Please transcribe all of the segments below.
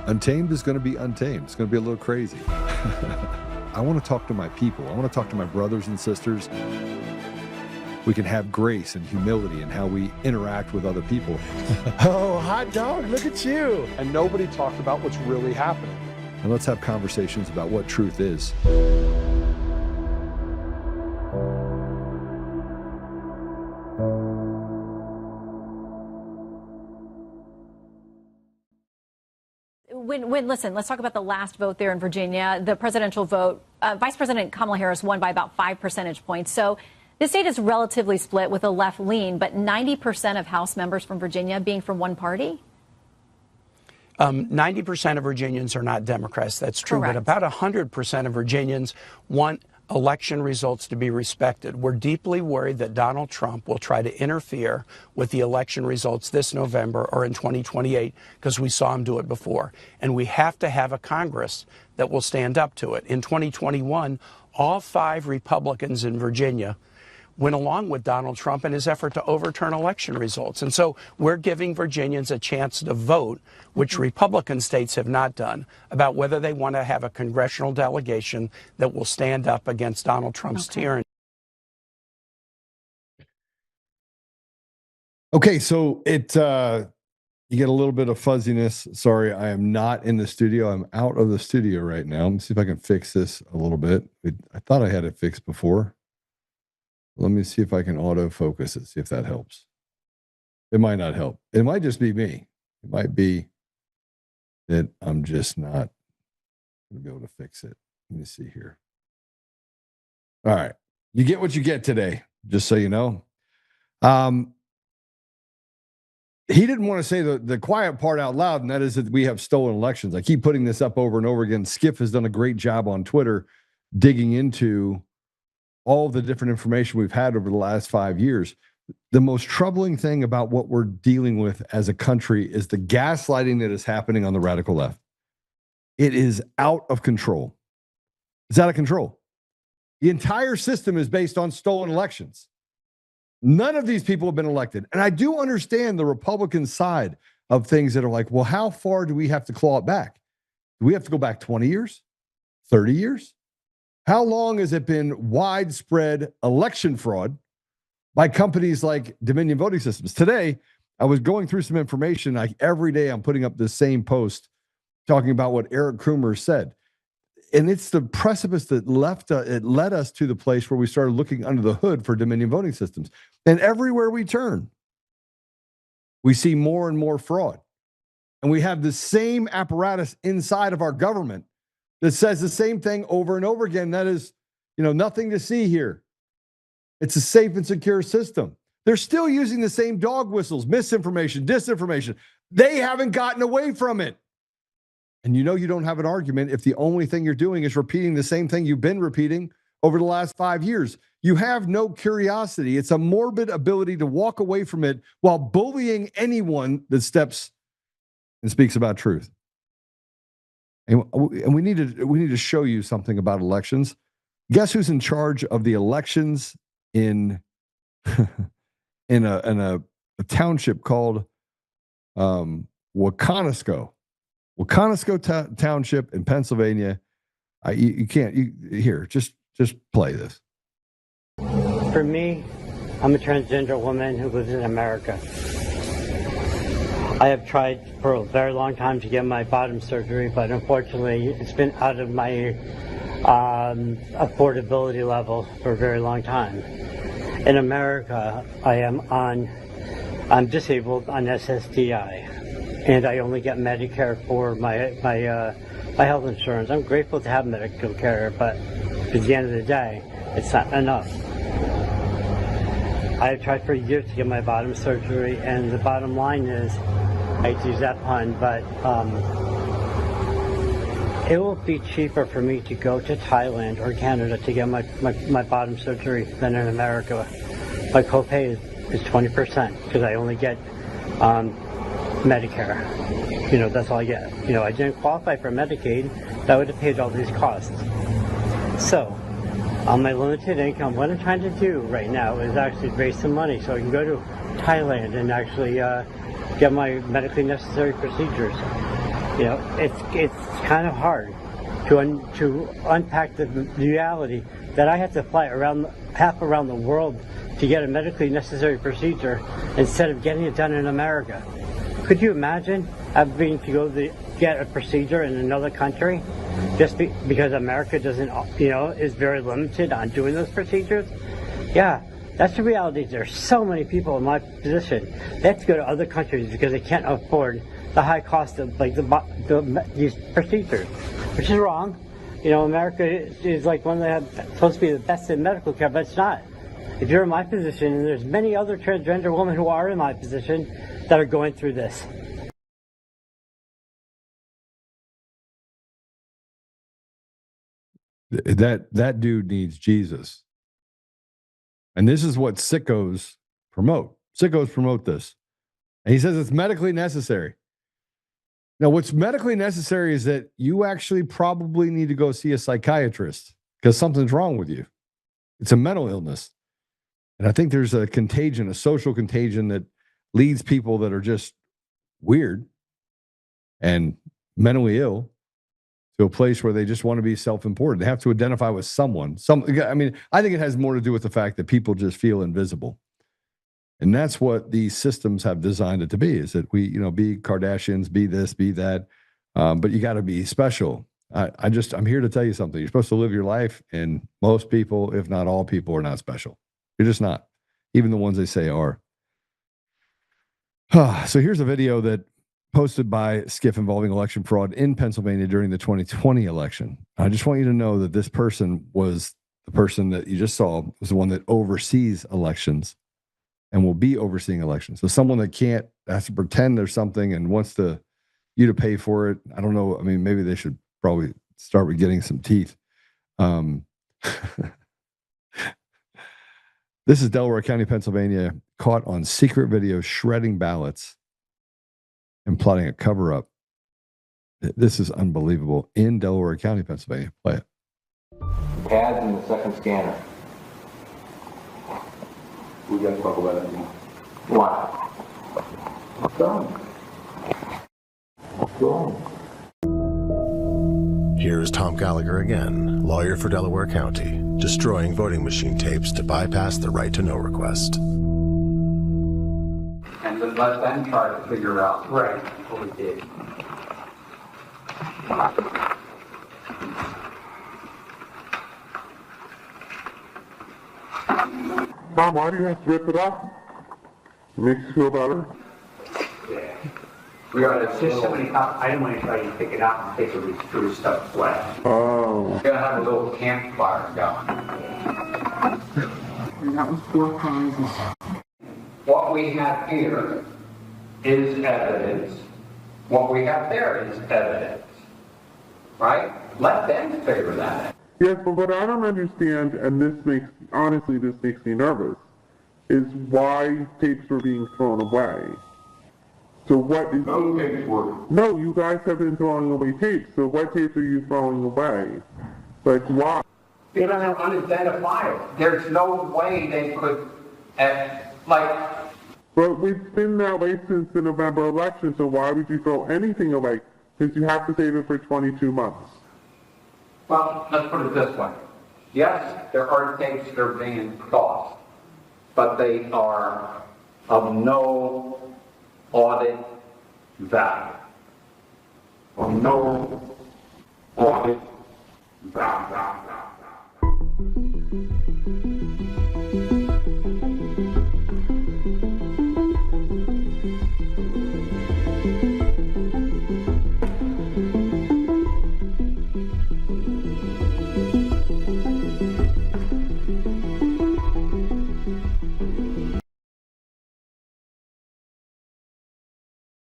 Untamed is going to be untamed. It's going to be a little crazy. I want to talk to my people. I want to talk to my brothers and sisters. We can have grace and humility in how we interact with other people. Oh, hot dog, look at you. And nobody talked about what's really happening. And let's have conversations about what truth is. Listen, let's talk about the last vote there in Virginia, the presidential vote. Vice President Kamala Harris won by about 5 percentage points. So the state is relatively split with a left lean, but 90% of House members from Virginia being from one party? 90% of Virginians are not Democrats. That's true. Correct. But about 100% of Virginians want election results to be respected. We're deeply worried that Donald Trump will try to interfere with the election results this November or in 2028 because we saw him do it before. And we have to have a Congress that will stand up to it. In 2021, all 5 Republicans in Virginia went along with Donald Trump in his effort to overturn election results. And so we're giving Virginians a chance to vote, which Republican states have not done, about whether they want to have a congressional delegation that will stand up against Donald Trump's tyranny. Okay, so you get a little bit of fuzziness. Sorry, I am not in the studio. I'm out of the studio right now. Let me see if I can fix this a little bit. I thought I had it fixed before. Let me see if I can autofocus it, see if that helps. It might not help. It might just be me. It might be that I'm just not going to be able to fix it. Let me see here. All right. You get what you get today, just so you know. He didn't want to say the quiet part out loud, and that is that we have stolen elections. I keep putting this up over and over again. Skip has done a great job on Twitter digging into all the different information we've had over the last 5 years. The most troubling thing about what we're dealing with as a country is the gaslighting that is happening on the radical left. It is out of control. It's out of control. The entire system is based on stolen elections. None of these people have been elected. And I do understand the Republican side of things that are like, well, how far do we have to claw it back? Do we have to go back 20 years? 30 years? How long has it been widespread election fraud by companies like Dominion Voting Systems? Today, I was going through some information. Every day I'm putting up the same post talking about what Eric Crumer said. And it's the precipice that it led us to the place where we started looking under the hood for Dominion Voting Systems. And everywhere we turn, we see more and more fraud. And we have the same apparatus inside of our government that says the same thing over and over again. That is, nothing to see here. It's a safe and secure system. They're still using the same dog whistles, misinformation, disinformation. They haven't gotten away from it. And you don't have an argument if the only thing you're doing is repeating the same thing you've been repeating over the last 5 years. You have no curiosity. It's a morbid ability to walk away from it while bullying anyone that steps and speaks about truth. And we need to show you something about elections. Guess who's in charge of the elections in a township called Waconisco Township in Pennsylvania. Just play this. For me, I'm a transgender woman who lives in America. I have tried for a very long time to get my bottom surgery, but unfortunately it's been out of my affordability level for a very long time. In America, I'm disabled on SSDI, and I only get Medicare for my health insurance. I'm grateful to have medical care, but at the end of the day, it's not enough. I have tried for years to get my bottom surgery, and the bottom line is, I hate to use that pun, but it will be cheaper for me to go to Thailand or Canada to get my bottom surgery than in America. My copay is 20% because I only get Medicare. That's all I get. I didn't qualify for Medicaid. That would have paid all these costs. So, on my limited income, what I'm trying to do right now is actually raise some money so I can go to Thailand and actually get my medically necessary procedures. You know, it's kind of hard to unpack the reality that I have to fly half around the world to get a medically necessary procedure instead of getting it done in America. Could you imagine having to go get a procedure in another country just because America doesn't, is very limited on doing those procedures? Yeah, that's the reality. There's so many people in my position. They have to go to other countries because they can't afford the high cost of these procedures, which is wrong. America is like one that supposed to be the best in medical care, but it's not. If you're in my position, and there's many other transgender women who are in my position that are going through this. That dude needs Jesus. And this is what sickos promote. Sickos promote this. And he says it's medically necessary. Now, what's medically necessary is that you actually probably need to go see a psychiatrist because something's wrong with you. It's a mental illness. And I think there's a contagion, a social contagion that leads people that are just weird and mentally ill to a place where they just want to be self-important. They have to identify with someone. I think it has more to do with the fact that people just feel invisible. And that's what these systems have designed it to be, is that we, be Kardashians, be this, be that. But you got to be special. I'm here to tell you something. You're supposed to live your life, and most people, if not all people, are not special. You're just not. Even the ones they say are. So here's a video that posted by Skiff involving election fraud in Pennsylvania during the 2020 election. I just want you to know that this person was the person that you just saw was the one that oversees elections and will be overseeing elections. So someone that has to pretend there's something and wants you to pay for it. I don't know. I mean, maybe they should probably start with getting some teeth. This is Delaware County, Pennsylvania, caught on secret video shredding ballots and plotting a cover-up. This is unbelievable. In Delaware County, Pennsylvania. Play it. Pads in the second scanner. We got to talk about it now. Why? Go on. Here's Tom Gallagher again, lawyer for Delaware County, destroying voting machine tapes to bypass the right to know request. And then let them try to figure out what we did. Mom, why do you have to rip it off? It makes you feel better? Yeah. It's just so many times, I didn't want to try to pick it out and take it through stuff flat. Oh. We're going to have a little campfire going. And that was 4 prizes. What we have here is evidence. What we have there is evidence. Right? Let them figure that out. Yes, but what I don't understand, and this makes me nervous, is why tapes were being thrown away. So what is... Those tapes were... No, you guys have been throwing away tapes, so what tapes are you throwing away? Like, why? Because they're unidentifiable. There's no way they could, But we've been that way since the November election, so why would you throw anything away? Because you have to save it for 22 months. Well, let's put it this way. Yes, there are tapes that are being tossed, but they are of no audit value. Of no audit value.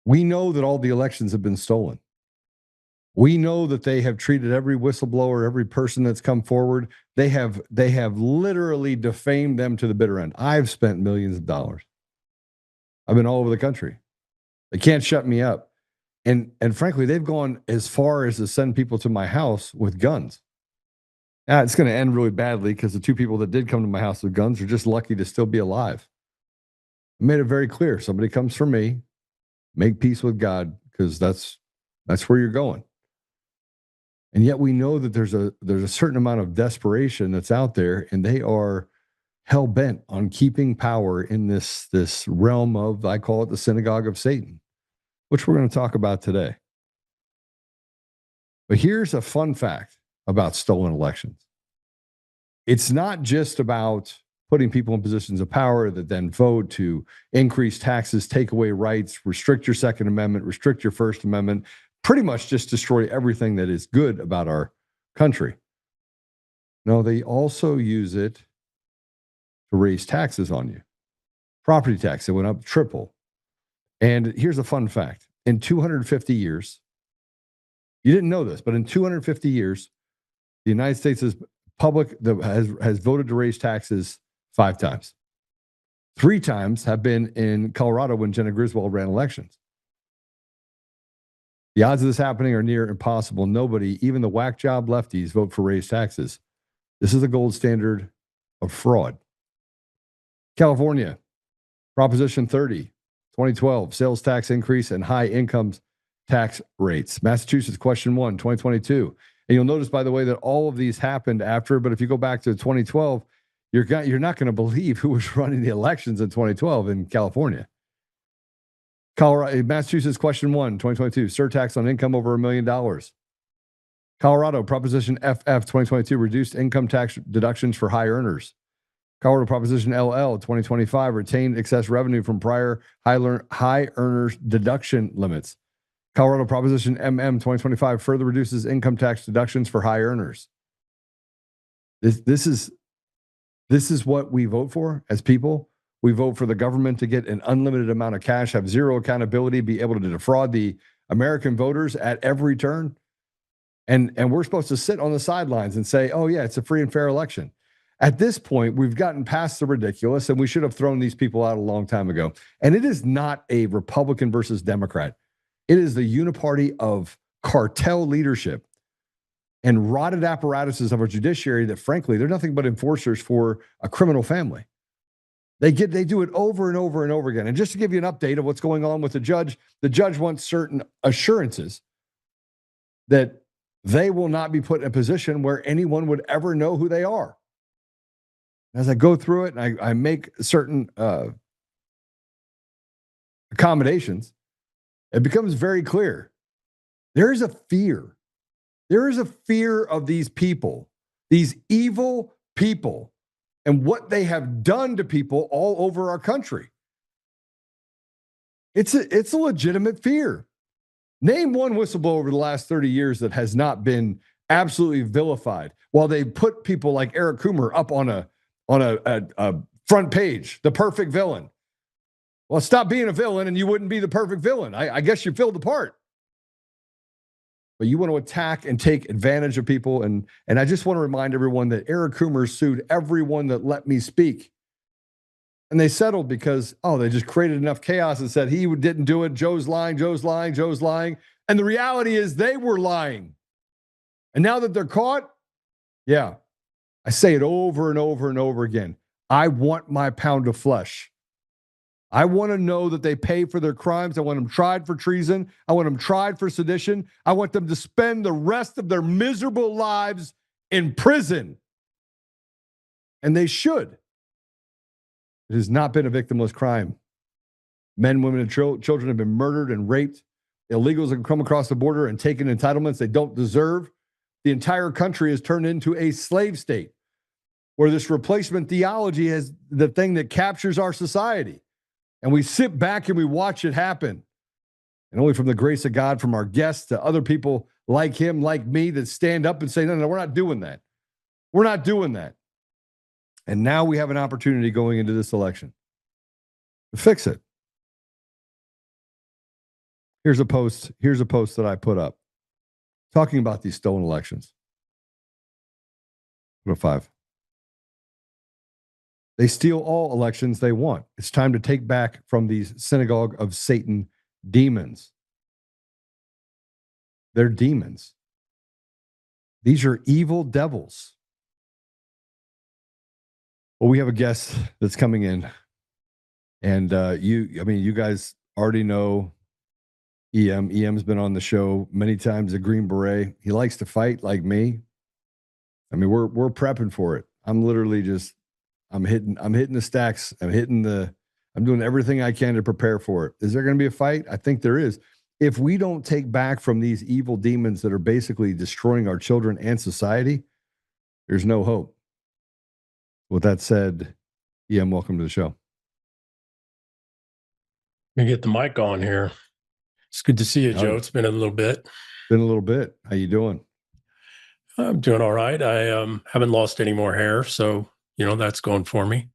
We know that all the elections have been stolen. We know that they have treated every whistleblower, every person that's come forward. They have literally defamed them to the bitter end. I've spent millions of dollars. I've been all over the country. They can't shut me up. And frankly, they've gone as far as to send people to my house with guns. Now, it's going to end really badly because the 2 people that did come to my house with guns are just lucky to still be alive. I made it very clear. Somebody comes for me. Make peace with God, because that's That's where you're going. And yet we know that there's a certain amount of desperation that's out there, and they are hell bent on keeping power in this realm of, I call it the synagogue of Satan, which we're going to talk about today. But here's a fun fact about stolen elections. It's not just about putting people in positions of power that then vote to increase taxes, take away rights, restrict your Second Amendment, restrict your First Amendment, pretty much just destroy everything that is good about our country. No, they also use it to raise taxes on you. Property tax, it went up triple. And here's a fun fact. In 250 years, you didn't know this, but in 250 years, the United States has voted to raise taxes 5 times. 3 times have been in Colorado when Jenna Griswold ran elections. The odds of this happening are near impossible. Nobody, even the whack job lefties, vote for raised taxes. This is the gold standard of fraud. California, Proposition 30, 2012, sales tax increase and high incomes tax rates. Massachusetts, question 1, 2022. And you'll notice, by the way, that all of these happened after, but if you go back to 2012, you're not going to believe who was running the elections in 2012 in California. Massachusetts, question 1, 2022, surtax on income over $1 million. Colorado, Proposition FF, 2022, reduced income tax deductions for high earners. Colorado Proposition LL, 2025, retained excess revenue from prior high earners deduction limits. Colorado Proposition MM, 2025, further reduces income tax deductions for high earners. This is what we vote for as people. We vote for the government to get an unlimited amount of cash, have zero accountability, be able to defraud the American voters at every turn. And we're supposed to sit on the sidelines and say, oh, yeah, it's a free and fair election. At this point, we've gotten past the ridiculous, and we should have thrown these people out a long time ago. And it is not a Republican versus Democrat. It is the uniparty of cartel leadership and rotted apparatuses of our judiciary that, frankly, they're nothing but enforcers for a criminal family. They do it over and over and over again. And just to give you an update of what's going on with the judge wants certain assurances that they will not be put in a position where anyone would ever know who they are. As I go through it and I make certain accommodations, it becomes very clear. There is a fear. There is a fear of these people, these evil people, and what they have done to people all over our country. It's a legitimate fear. Name one whistleblower over the last 30 years that has not been absolutely vilified, while they put people like Eric Coomer up on a front page, the perfect villain. Well, stop being a villain and you wouldn't be the perfect villain. I guess you filled the part. But you want to attack and take advantage of people. And I just want to remind everyone that Eric Coomer sued everyone that let me speak. And they settled because, they just created enough chaos and said he didn't do it. Joe's lying, Joe's lying, Joe's lying. And the reality is they were lying. And now that they're caught, yeah, I say it over and over and over again. I want my pound of flesh. I want to know that they pay for their crimes. I want them tried for treason. I want them tried for sedition. I want them to spend the rest of their miserable lives in prison. And they should. It has not been a victimless crime. Men, women, and children have been murdered and raped. Illegals have come across the border and taken entitlements they don't deserve. The entire country has turned into a slave state where this replacement theology is the thing that captures our society. And we sit back and we watch it happen. And only from the grace of God, from our guests to other people like him, like me, that stand up and say, no, we're not doing that. We're not doing that. And now we have an opportunity going into this election to fix it. Here's a post that I put up talking about these stolen elections. Go to 5. They steal all elections they want. It's time to take back from these synagogue of Satan demons. They're demons. These are evil devils. Well, we have a guest that's coming in. And you guys already know EM's been on the show many times, a Green Beret. He likes to fight like me. I mean, we're prepping for it. I'm literally just I'm hitting the stacks. I'm doing everything I can to prepare for it. Is there going to be a fight? I think there is. If we don't take back from these evil demons that are basically destroying our children and society, there's no hope. With that said, EM, welcome to the show. Let me get the mic on here. It's good to see you, Joe. It's been a little bit. Been a little bit. How you doing? I'm doing all right. I haven't lost any more hair, so that's going for me.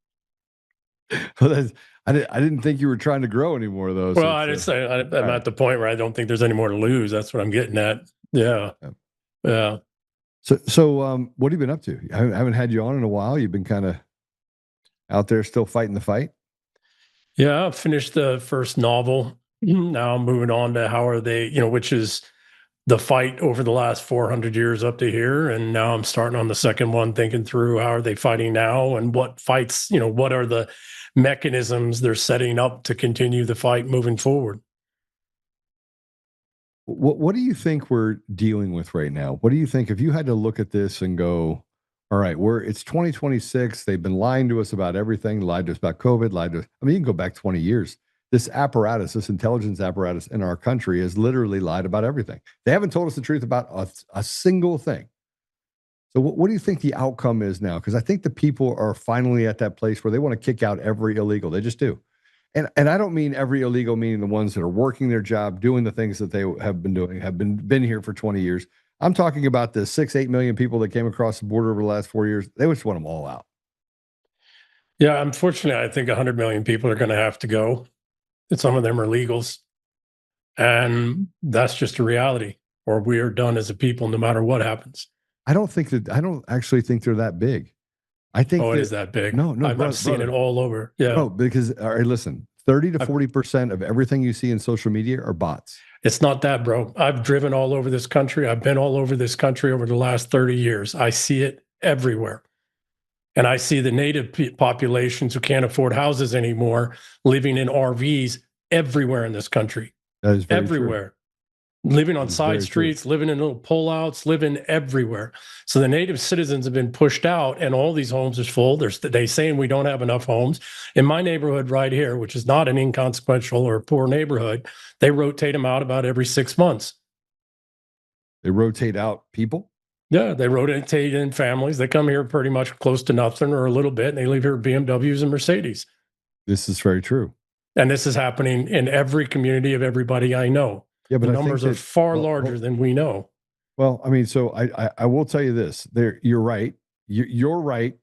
Well, I didn't think you were trying to grow anymore, though. Well, I didn't say I'm at the point where I don't think there's any more to lose. That's what I'm getting at. Yeah. So, what have you been up to? I haven't had you on in a while. You've been kind of out there still fighting the fight. Yeah, I finished the first novel. Now I'm moving on to how are they, which is the fight over the last 400 years up to here. And now I'm starting on the second one, thinking through how are they fighting now and what fights, what are the mechanisms they're setting up to continue the fight moving forward. What do you think we're dealing with right now? What do you think if you had to look at this and go, all right, it's 2026. They've been lying to us about everything, lied to us about COVID, you can go back 20 years. This apparatus, this intelligence apparatus in our country has literally lied about everything. They haven't told us the truth about a single thing. So what do you think the outcome is now? Because I think the people are finally at that place where they want to kick out every illegal. They just do. And I don't mean every illegal, meaning the ones that are working their job, doing the things that they have been doing, have been here for 20 years. I'm talking about the 6-8 million people that came across the border over the last 4 years. They just want them all out. Yeah, unfortunately, I think 100 million people are going to have to go. And some of them are legals. And that's just a reality, or we are done as a people no matter what happens. I don't actually think they're that big. I think it is that big. No, I've seen it all over. Yeah. No, because all right, listen, 30 to 40% of everything you see in social media are bots. It's not that, bro. I've driven all over this country. I've been all over this country over the last 30 years. I see it everywhere. And I see the native populations who can't afford houses anymore living in RVs everywhere in this country. That is very everywhere. True. Living on side streets, living in little pullouts, living everywhere. So the native citizens have been pushed out and all these homes are full. They saying we don't have enough homes. In my neighborhood right here, which is not an inconsequential or poor neighborhood, they rotate them out about every 6 months. They rotate out people? Yeah, they rotate in families. They come here pretty much close to nothing or a little bit, and they leave here BMWs and Mercedes. This is very true. And this is happening in every community of everybody I know. Yeah, but the numbers are far larger than we know. Well, I mean, so I will tell you this. You're right. You're right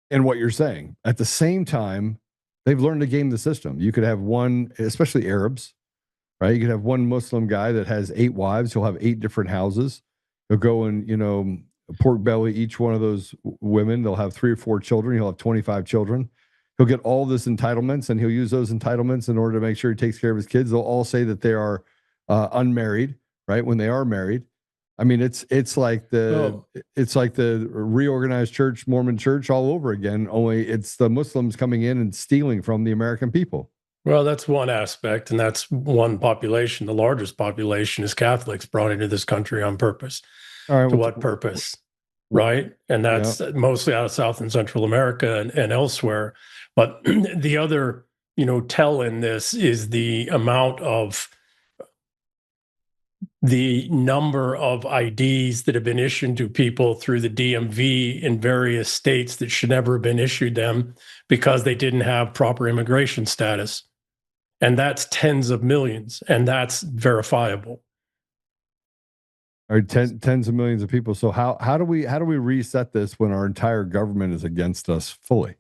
in what you're saying. At the same time, they've learned to game the system. You could have one, especially Arabs, right? You could have one Muslim guy that has 8 wives. He'll have 8 different houses. He'll go and, pork belly each one of those women. They'll have 3 or 4 children. He'll have 25 children. He'll get all this entitlements, and he'll use those entitlements in order to make sure he takes care of his kids. They'll all say that they are unmarried, right? When they are married. I mean, it's like the reorganized church, Mormon church all over again, only it's the Muslims coming in and stealing from the American people. Well, that's one aspect, and that's one population. The largest population is Catholics brought into this country on purpose. All right, to what purpose? Right? And that's mostly out of South and Central America and elsewhere. But the other, tell in this is the number of IDs that have been issued to people through the DMV in various states that should never have been issued them because they didn't have proper immigration status. And that's tens of millions, and that's verifiable. All right, tens of millions of people. So how do we reset this when our entire government is against us fully?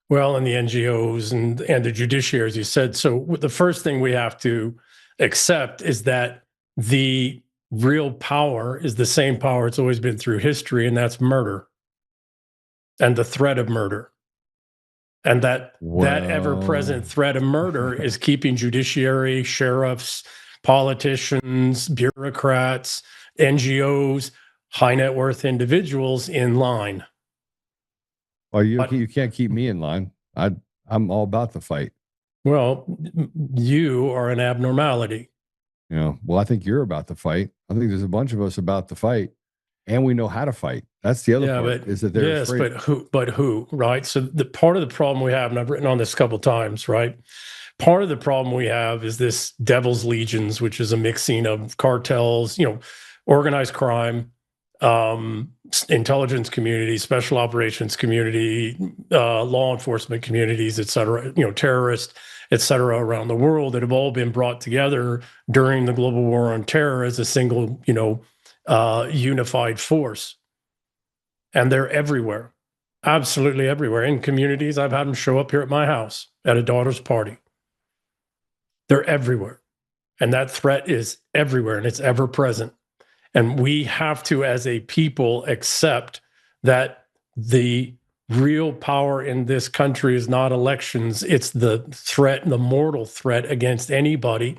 Well, and the NGOs and the judiciary, as you said. So the first thing we have to accept is that the real power is the same power it's always been through history, and that's murder and the threat of murder. And that ever-present threat of murder is keeping judiciary, sheriffs, politicians, bureaucrats, NGOs, high net worth individuals in line. Well, you can't keep me in line. I'm all about the fight. Well, you are an abnormality. You know, well, I think you're about to fight. I think there's a bunch of us about to fight, and we know how to fight. That's the other part, but is that they're afraid. but who, right? So the part of the problem we have, and I've written on this a couple of times, right? Part of the problem we have is this devil's legions, which is a mixing of cartels, you know, organized crime, intelligence community, special operations community, law enforcement communities, et cetera, you know, terrorists, et cetera, around the world, that have all been brought together during the global war on terror as a single, you know, unified force. And they're everywhere, absolutely everywhere. In communities, I've had them show up here at my house at a daughter's party. They're everywhere. And that threat is everywhere, and it's ever present. And we have to, as a people, accept that the real power in this country is not elections. It's the threat, the mortal threat against anybody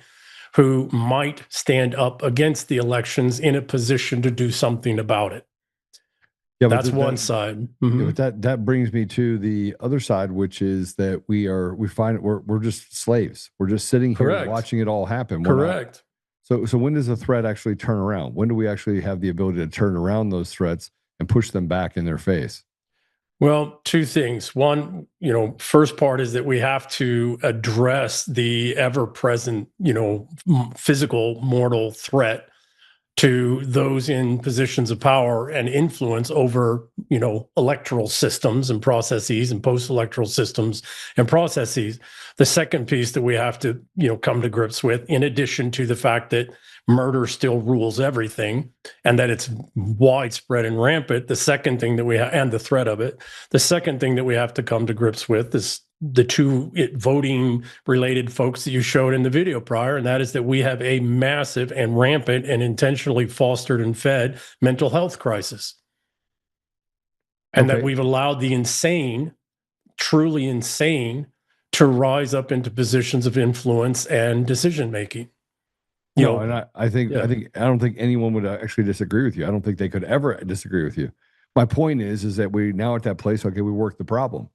who might stand up against the elections in a position to do something about it. Yeah, that's one side. Yeah, but that brings me to the other side, which is that we're just slaves. We're just sitting here watching it all happen. Correct. So when does the threat actually turn around? When do we actually have the ability to turn around those threats and push them back in their face? Well, two things. One, you know, first part is that we have to address the ever-present, you know, physical mortal threat to those in positions of power and influence over, you know, electoral systems and processes and post-electoral systems and processes. The second piece that we have to, you know, come to grips with, in addition to the fact that murder still rules everything and that it's widespread and rampant, the second thing that we have, and the threat of it, the second thing that we have to come to grips with is the two voting related folks that you showed in the video prior, and that is that we have a massive and rampant and intentionally fostered and fed mental health crisis. And that we've allowed the insane, truly insane, to rise up into positions of influence and decision making. And I don't think anyone would actually disagree with you. I don't think they could ever disagree with you. My point is that we now at that place, okay, we work the problem.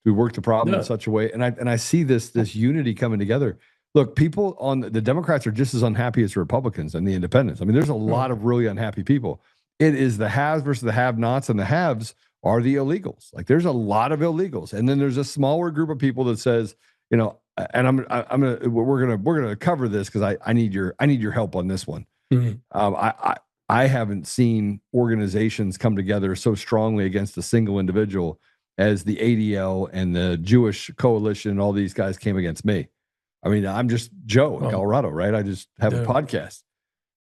We work the problem in such a way, and I see this unity coming together. Look, people on the Democrats are just as unhappy as the Republicans and the independents. I mean, there's a lot of really unhappy people. It is the haves versus the have-nots, and the haves are the illegals. Like, there's a lot of illegals, and then there's a smaller group of people that says, you know, and we're gonna cover this because I need your help on this one. I haven't seen organizations come together so strongly against a single individual as the ADL and the Jewish Coalition and all these guys came against me. I mean, I'm just Joe in Colorado, right? I just have a podcast,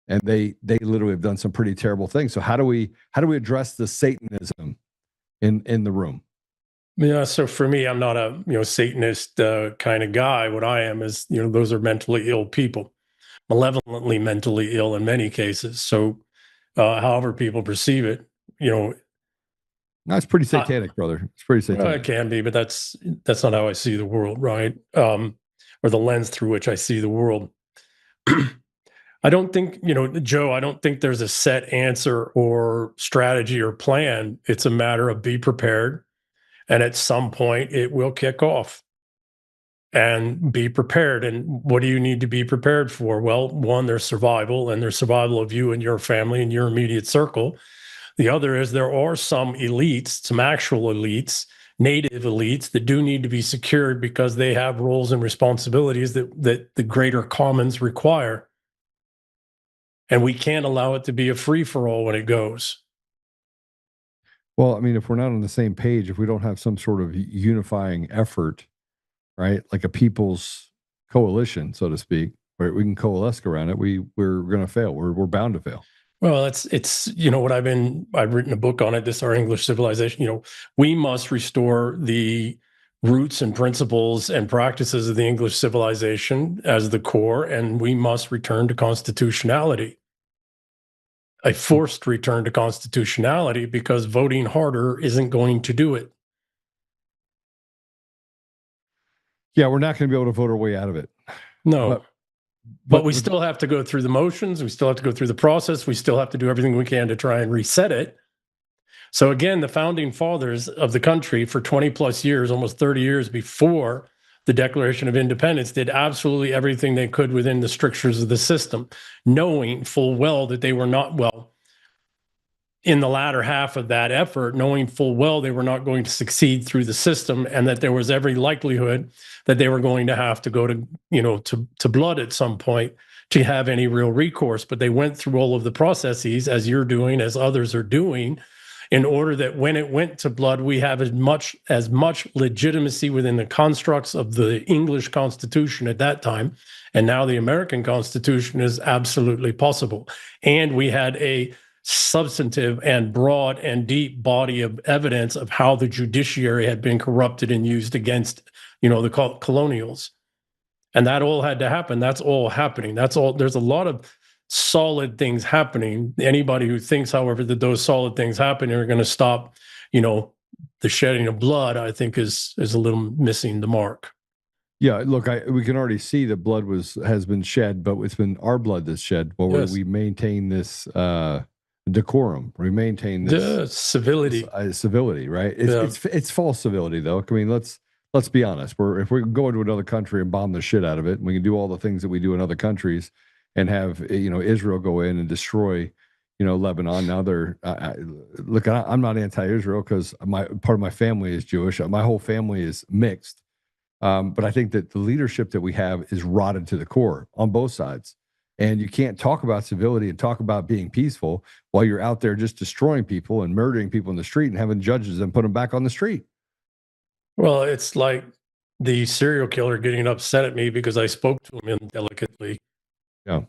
and they literally have done some pretty terrible things. So how do we address the Satanism in the room? Yeah, so for me, I'm not a Satanist kind of guy. What I am is, those are mentally ill people, malevolently mentally ill in many cases. So however people perceive it, No, it's pretty satanic, brother. It's pretty satanic. Well, it can be, but that's not how I see the world, right? Or the lens through which I see the world. I don't think, Joe, I don't think there's a set answer or strategy or plan. It's a matter of be prepared. And at some point it will kick off. And be prepared. And what do you need to be prepared for? Well, one, there's survival, and there's survival of you and your family and your immediate circle. The other is there are some elites, some actual elites, native elites that do need to be secured because they have roles and responsibilities that the greater commons require. And we can't allow it to be a free-for-all when it goes. Well, I mean, if we're not on the same page, if we don't have some sort of unifying effort, right, like a people's coalition, so to speak, where we can coalesce around it, we're going to fail. We're bound to fail. Well, it's what I've written a book on it, this Our English Civilization. We must restore the roots and principles and practices of the English civilization as the core, and we must return to constitutionality. A forced return to constitutionality, because voting harder isn't going to do it. Yeah, we're not going to be able to vote our way out of it. No. But we still have to go through the motions. We still have to go through the process. We still have to do everything we can to try and reset it. So again, the founding fathers of the country for 20 plus years, almost 30 years before the Declaration of Independence, did absolutely everything they could within the strictures of the system, knowing full well that they were not, well, in the latter half of that effort, knowing full well they were not going to succeed through the system, and that there was every likelihood that they were going to have to go to, to blood at some point to have any real recourse. But they went through all of the processes, as you're doing, as others are doing, in order that when it went to blood, we have as much legitimacy within the constructs of the English Constitution at that time, and now the American Constitution is absolutely possible. And we had a substantive and broad and deep body of evidence of how the judiciary had been corrupted and used against, the colonials. And that all had to happen. That's all happening. That's all. There's a lot of solid things happening. Anybody who thinks, however, that those solid things happen are going to stop, the shedding of blood, I think is a little missing the mark. Yeah, look, we can already see that blood has been shed, but it's been our blood that's shed. But Yes. we maintain this decorum. We maintain this civility. Civility, right? It's false civility, though. I mean, let's be honest. If we go into another country and bomb the shit out of it, and we can do all the things that we do in other countries, and have Israel go in and destroy Lebanon. Now I'm not anti-Israel because part of my family is Jewish. My whole family is mixed. But I think that the leadership that we have is rotted to the core on both sides. And you can't talk about civility and talk about being peaceful while you're out there just destroying people and murdering people in the street and having judges and put them back on the street. Well, it's like the serial killer getting upset at me because I spoke to him indelicately. Yeah.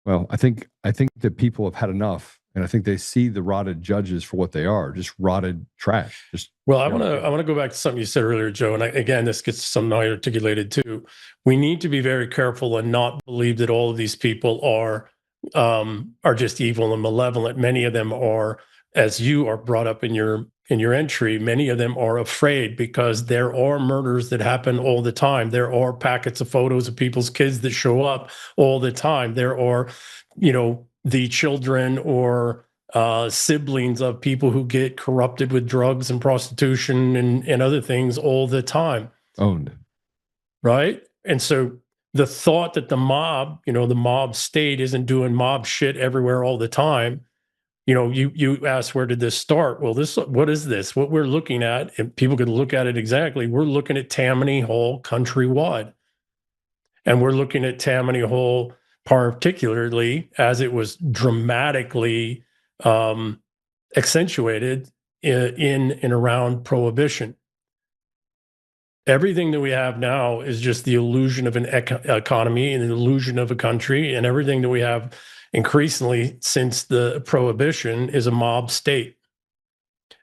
Well, I think that people have had enough, and I think they see the rotted judges for what they are, just rotted trash. I want to go back to something you said earlier, Joe. And again, this gets something I articulated too. We need to be very careful and not believe that all of these people are just evil and malevolent. Many of them are, as you are brought up in your entry, many of them are afraid because there are murders that happen all the time. There are packets of photos of people's kids that show up all the time. There are, the children or siblings of people who get corrupted with drugs and prostitution and other things all the time. Owned. Right? And so the thought that the mob, the mob state isn't doing mob shit everywhere all the time. You asked, where did this start? Well, what is this? What we're looking at, and people could look at it exactly, we're looking at Tammany Hall countrywide. And we're looking at Tammany Hall particularly as it was dramatically accentuated in and around Prohibition. Everything that we have now is just the illusion of an economy and the illusion of a country, and everything that we have increasingly since the Prohibition is a mob state.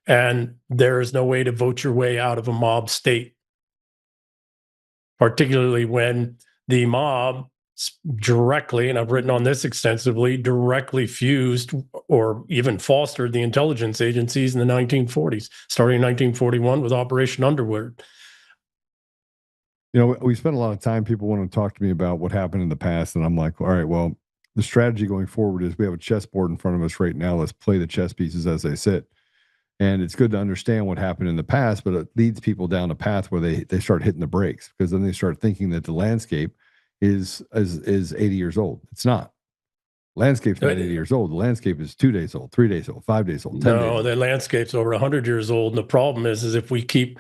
And there is no way to vote your way out of a mob state, particularly when the mob directly, and I've written on this extensively, directly fused or even fostered the intelligence agencies in the 1940s, starting in 1941 with Operation Underwood. We spent a lot of time, people want to talk to me about what happened in the past, and I'm like, all right, well, the strategy going forward is we have a chessboard in front of us right now. Let's play the chess pieces as they sit. And it's good to understand what happened in the past, but it leads people down a path where they start hitting the brakes, because then they start thinking that the landscape is 80 years old. It's not. Landscape's not 80 years old. The landscape is 2 days old, 3 days old, 5 days old, 10 days old. The landscape's over 100 years old. And the problem is if we keep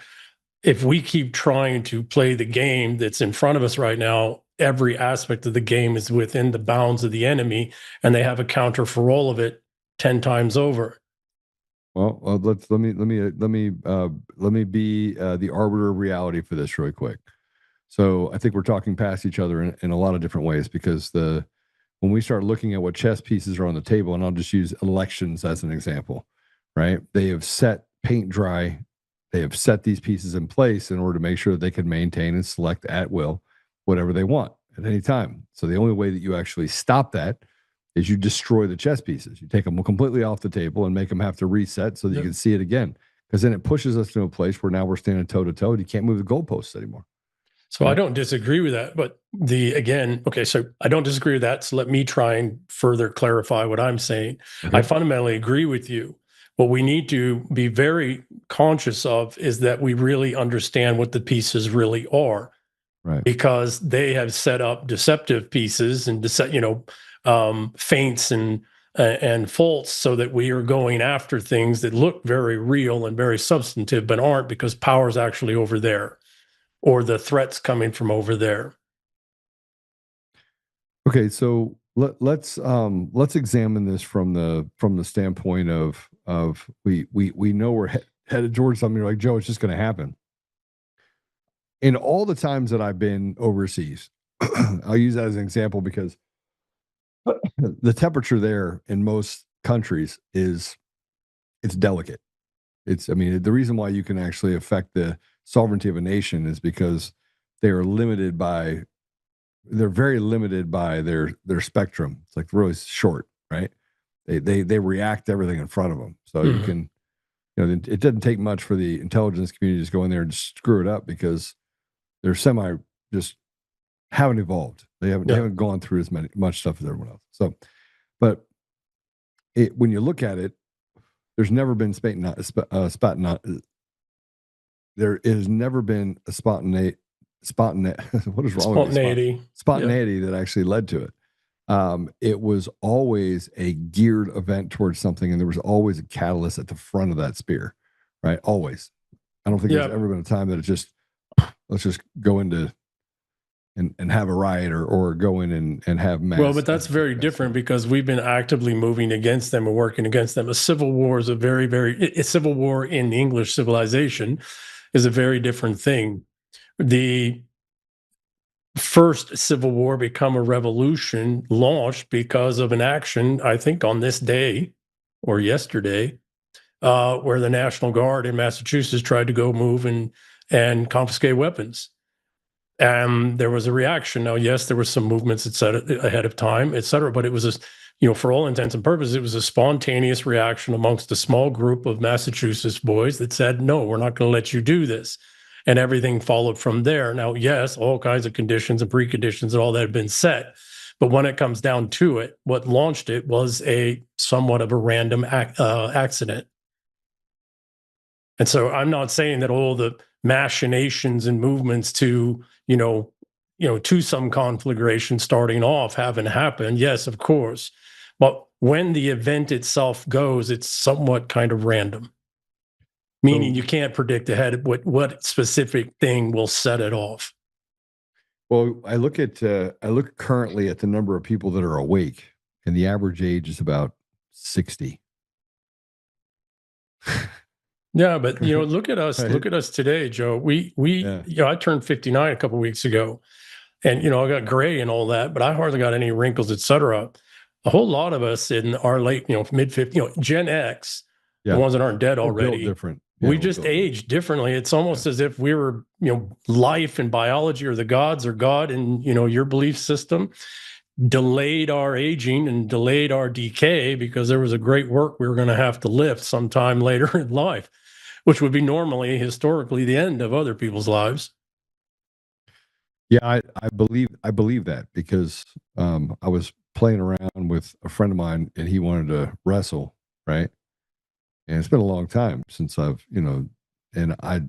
trying to play the game that's in front of us right now, every aspect of the game is within the bounds of the enemy, and they have a counter for all of it 10 times over. Well, let me be the arbiter of reality for this really quick. So I think we're talking past each other in a lot of different ways, because when we start looking at what chess pieces are on the table, and I'll just use elections as an example, right? They have set paint dry. They have set these pieces in place in order to make sure that they can maintain and select at will whatever they want at any time. So the only way that you actually stop that is you destroy the chess pieces. You take them completely off the table and make them have to reset so that you can see it again. Because then it pushes us to a place where now we're standing toe to toe and you can't move the goalposts anymore. So I don't disagree with that, but so I don't disagree with that. So let me try and further clarify what I'm saying. Okay. I fundamentally agree with you. What we need to be very conscious of is that we really understand what the pieces really are, Right. because they have set up deceptive pieces and feints and faults so that we are going after things that look very real and very substantive, but aren't, because power's actually over there, or the threat's coming from over there. Okay, so let's examine this from the standpoint of we know we're headed towards something. Like, Joe, it's just going to happen. In all the times that I've been overseas, I'll use that as an example because the temperature there in most countries it's delicate. I mean, the reason why you can actually affect the sovereignty of a nation is because they're very limited by their spectrum. It's like really short, right? They react to everything in front of them. So you can, it doesn't take much for the intelligence community to just go in there and just screw it up because they're just haven't evolved. They haven't gone through as much stuff as everyone else. So, but when you look at it, there's never been there has never been a spontaneity. What is wrong with spontaneity that actually led to it? It was always a geared event towards something, and there was always a catalyst at the front of that spear, right? Always. I don't think there's ever been a time that it just let's just go into and have a riot or go in and have mass. Well, but that's very different because we've been actively moving against them and working against them. A civil war is a civil war in English civilization is a very different thing. The first Civil War become a revolution launched because of an action, I think on this day or yesterday, where the National Guard in Massachusetts tried to go move and confiscate weapons. And there was a reaction. Now, yes, there were some movements, et cetera, ahead of time, et cetera, but it was for all intents and purposes, it was a spontaneous reaction amongst a small group of Massachusetts boys that said, no, we're not going to let you do this. And everything followed from there. Now, yes, all kinds of conditions and preconditions and all that have been set. But when it comes down to it, what launched it was a somewhat of a random accident. And so I'm not saying that all the machinations and movements to some conflagration starting off haven't happened. Yes, of course. But when the event itself goes, it's somewhat kind of random. Meaning you can't predict ahead what specific thing will set it off. Well, I look currently at the number of people that are awake, and the average age is about 60. Yeah, but look at us. Right. Look at us today, Joe. I turned 59 a couple of weeks ago, and I got gray and all that, but I hardly got any wrinkles, et cetera. A whole lot of us in our late, mid 50s, Gen X, the ones that aren't dead already, built different. Yeah, we just aged differently. It's almost as if we were, life and biology or the gods or God and your belief system delayed our aging and delayed our decay because there was a great work we were going to have to lift sometime later in life, which would be normally historically the end of other people's lives. Yeah, I believe that because I was playing around with a friend of mine and he wanted to wrestle, right? And it's been a long time since I've, and I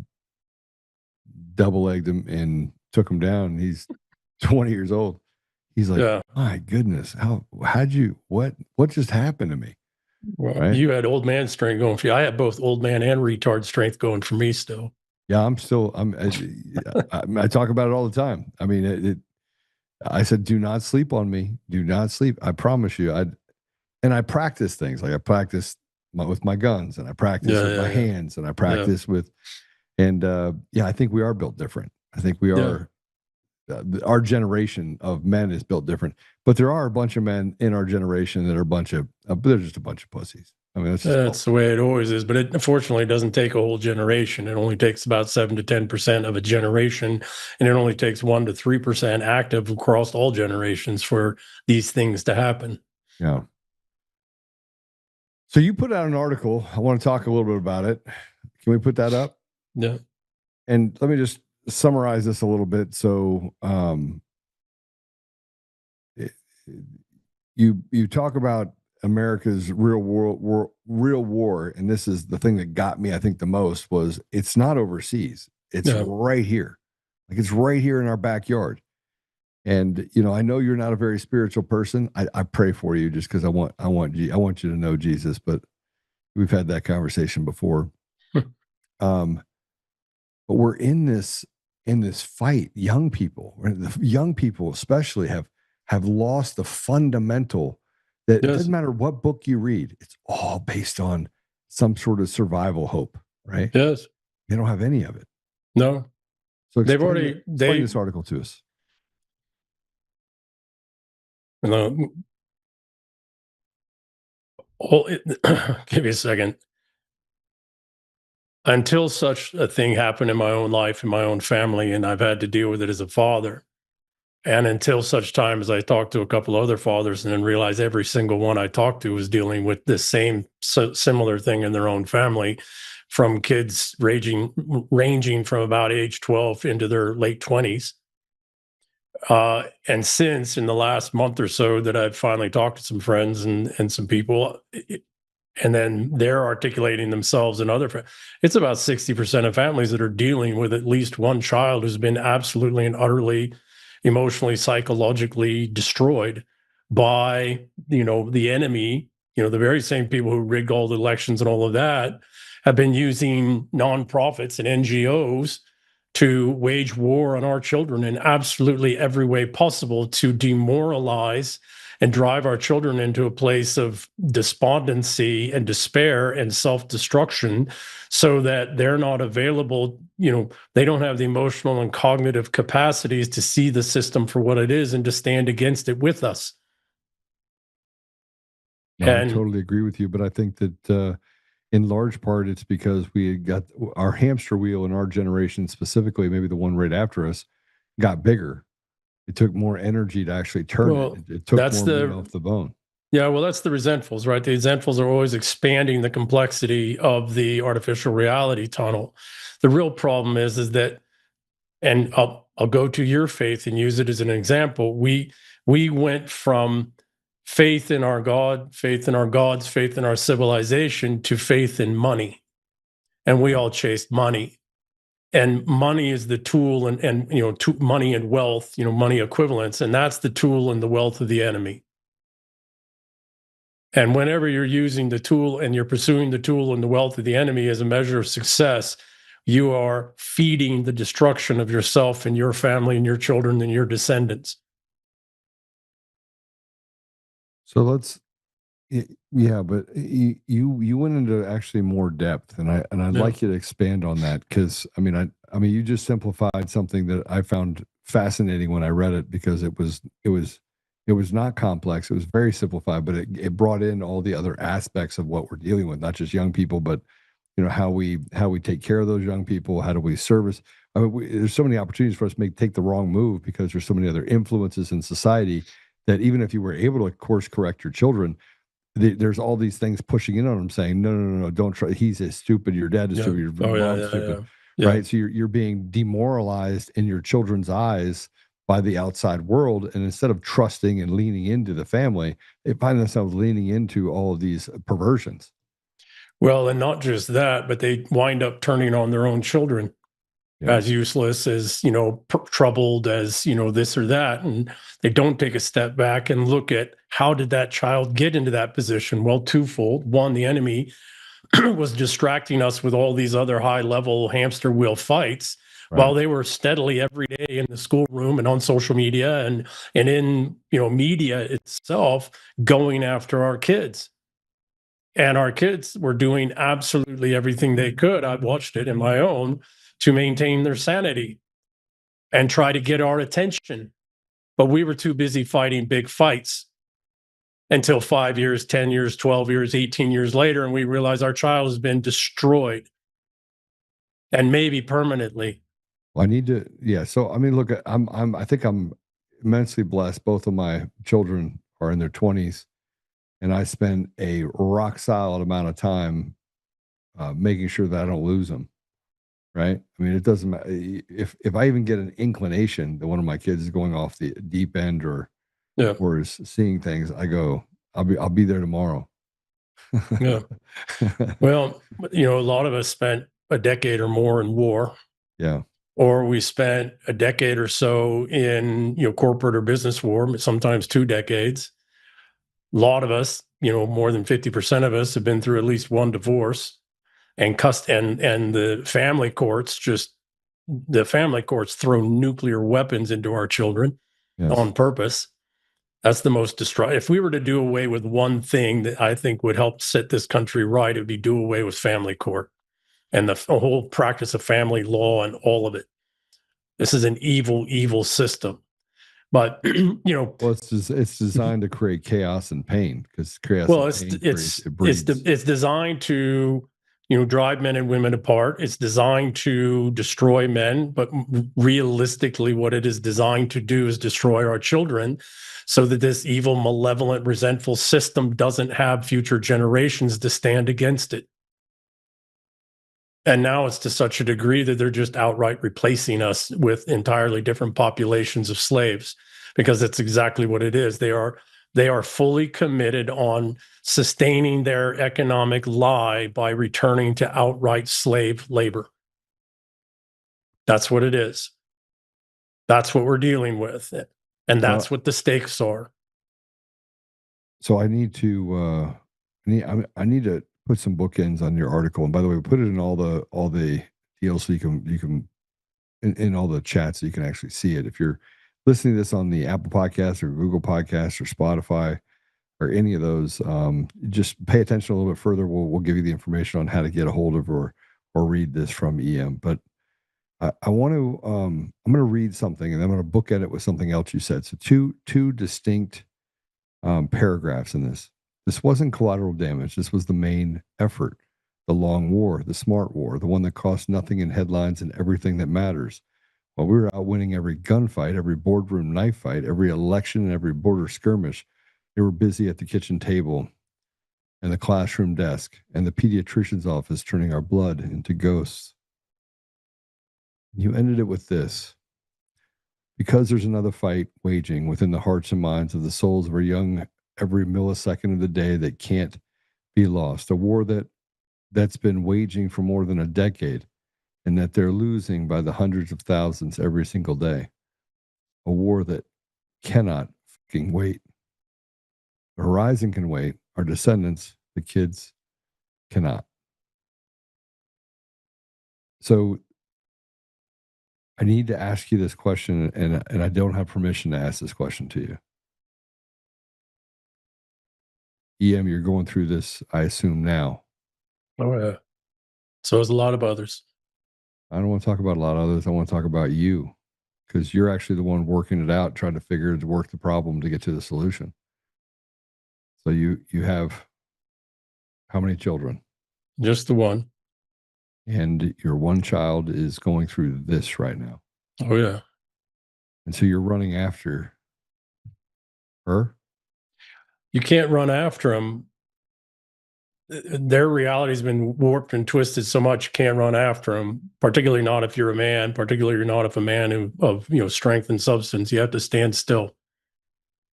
double-legged him and took him down. He's 20 years old. He's like, my goodness, what just happened to me? Well, right? You had old man strength going for you. I had both old man and retard strength going for me still. Yeah, I talk about it all the time. I mean, I said, do not sleep on me. Do not sleep. I promise you. I practice things. Like I practice with my guns, and I practice with my hands, and I practice with, and I think we are built different. I think we are, our generation of men is built different, but there are a bunch of men in our generation that are they're just a bunch of pussies. I mean, that's the way it always is, but it unfortunately doesn't take a whole generation. It only takes about 7 to 10% of a generation, and it only takes 1 to 3% active across all generations for these things to happen. Yeah. So you put out an article. I want to talk a little bit about it. Can we put that up? Yeah. And let me just summarize this a little bit. So you talk about America's real war, and this is the thing that got me, I think, the most, was it's not overseas. It's right here. Like, it's right here in our backyard. And, you know, I know you're not a very spiritual person. I pray for you just because I want you to know Jesus, but we've had that conversation before. But we're in this fight. Young people especially have lost the fundamental that it doesn't matter what book you read. It's all based on some sort of survival hope, right? Yes. They don't have any of it. No. So explain this article to us. Give me a second. Until such a thing happened in my own life, in my own family, and I've had to deal with it as a father. And until such time as I talked to a couple other fathers and then realized every single one I talked to was dealing with this same similar thing in their own family, from kids ranging from about age 12 into their late 20s. And since in the last month or so that I've finally talked to some friends and some people, and then they're articulating themselves and it's about 60% of families that are dealing with at least one child who's been absolutely and utterly emotionally, psychologically destroyed by, the enemy. The very same people who rigged all the elections and all of that have been using nonprofits and NGOs to wage war on our children in absolutely every way possible, to demoralize and drive our children into a place of despondency and despair and self-destruction, so that they're not available. They don't have the emotional and cognitive capacities to see the system for what it is and to stand against it with us. No, I totally agree with you, but I think that in large part it's because we got our hamster wheel in our generation, specifically, maybe the one right after us, got bigger. It took more energy to actually turn it. It took more meat off the bone. Yeah, well, that's the resentfuls, right? The resentfuls are always expanding the complexity of the artificial reality tunnel. The real problem is that, and I'll go to your faith and use it as an example. We went from faith in our God, faith in our gods, faith in our civilization, to faith in money. And we all chased money. And money is the tool, and money and wealth, money equivalents, and that's the tool and the wealth of the enemy. And whenever you're using the tool and you're pursuing the tool and the wealth of the enemy as a measure of success, you are feeding the destruction of yourself and your family and your children and your descendants. So but you went into actually more depth, and I'd like you to expand on that, because I mean you just simplified something that I found fascinating when I read it, because it was not complex. It was very simplified, but it brought in all the other aspects of what we're dealing with, not just young people, but how we take care of those young people. How do we service? I mean, there's so many opportunities for us to take the wrong move, because there's so many other influences in society that even if you were able to course correct your children, there's all these things pushing in on them, saying, no, don't try. He's as stupid. Your dad is stupid. Your mom's stupid. Yeah. Right. So you're being demoralized in your children's eyes by the outside world. And instead of trusting and leaning into the family, they find themselves leaning into all of these perversions. Well, and not just that, but they wind up turning on their own children. As useless, as troubled, as this or that, and they don't take a step back and look at how did that child get into that position. Well, twofold. One, the enemy was distracting us with all these other high-level hamster wheel fights, while they were steadily every day in the schoolroom and on social media and in media itself going after our kids. And our kids were doing absolutely everything they could. I've watched it in my own, to maintain their sanity and try to get our attention. But we were too busy fighting big fights until 5 years, 10 years, 12 years, 18 years later, and we realize our child has been destroyed, and maybe permanently. Well, I need to, so, I mean, look, I think I'm immensely blessed. Both of my children are in their 20s, and I spend a rock solid amount of time making sure that I don't lose them. Right. I mean, it doesn't matter if I even get an inclination that one of my kids is going off the deep end or is seeing things. I go, I'll be there tomorrow. Yeah. Well, a lot of us spent a decade or more in war. Yeah. Or we spent a decade or so in, corporate or business war, sometimes 2 decades. A lot of us, more than 50% of us have been through at least one divorce, and the family courts throw nuclear weapons into our children on purpose. That's the most destructive. If we were to do away with one thing that I think would help set this country right, it would be do away with family court and the whole practice of family law and all of it. This is an evil, evil system. But well, it's designed to create chaos and pain, because chaos. Well, and pain it's designed to drive men and women apart. It's designed to destroy men, but realistically, what it is designed to do is destroy our children, so that this evil, malevolent, resentful system doesn't have future generations to stand against it. And now it's to such a degree that they're just outright replacing us with entirely different populations of slaves, because that's exactly what it is. They are fully committed on sustaining their economic lie by returning to outright slave labor. That's what it is. That's what we're dealing with. And that's what the stakes are. So I need to I need to put some bookends on your article. And by the way, we put it in all the deals, so you can in all the chats, so you can actually see it. If you're listening to this on the Apple Podcast or Google Podcast or Spotify or any of those, just pay attention a little bit further. We'll give you the information on how to get a hold of or read this from EM. But I want to I'm going to read something, and I'm going to bookend it with something else you said. So two distinct paragraphs in this. This wasn't collateral damage. This was the main effort. The long war, the smart war, the one that cost nothing in headlines and everything that matters. While we were out winning every gunfight, every boardroom knife fight, every election, and every border skirmish, they were busy at the kitchen table and the classroom desk and the pediatrician's office, turning our blood into ghosts. You ended it with this. Because there's another fight waging within the hearts and minds of the souls of our young every millisecond of the day that can't be lost. A war that's been waging for more than a decade, and that they're losing by the hundreds of thousands every single day. A war that cannot fucking wait. The horizon can wait. Our descendants, the kids, cannot. So I need to ask you this question, and I don't have permission to ask this question to you. EM, you're going through this, I assume, now. Oh, yeah. So is a lot of others. I don't want to talk about a lot of others. I want to talk about you, because you're actually the one working it out, trying to work the problem to get to the solution. So you have how many children? Just the one. And your one child is going through this right now. Oh, yeah. And so you're running after her? You can't run after them. Their reality has been warped and twisted so much you can't run after them, particularly not if you're a man, particularly not if a man of strength and substance. You have to stand still,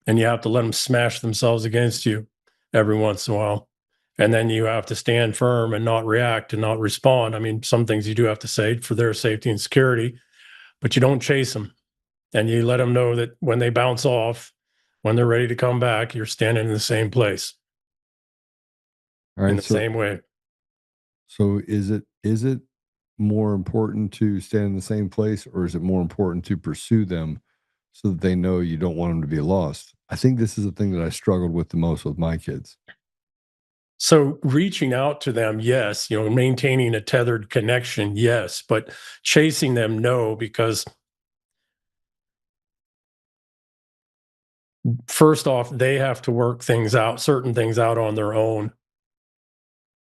and you have to let them smash themselves against you every once in a while. And then you have to stand firm and not react and not respond. I mean, some things you do have to say for their safety and security, but you don't chase them. And you let them know that when they bounce off, when they're ready to come back, you're standing in the same place. All right, in the same way. So is it more important to stand in the same place, or is it more important to pursue them so that they know you don't want them to be lost? I think this is the thing that I struggled with the most with my kids. So reaching out to them, yes, maintaining a tethered connection, yes, but chasing them, no, because first off, they have to work certain things out on their own.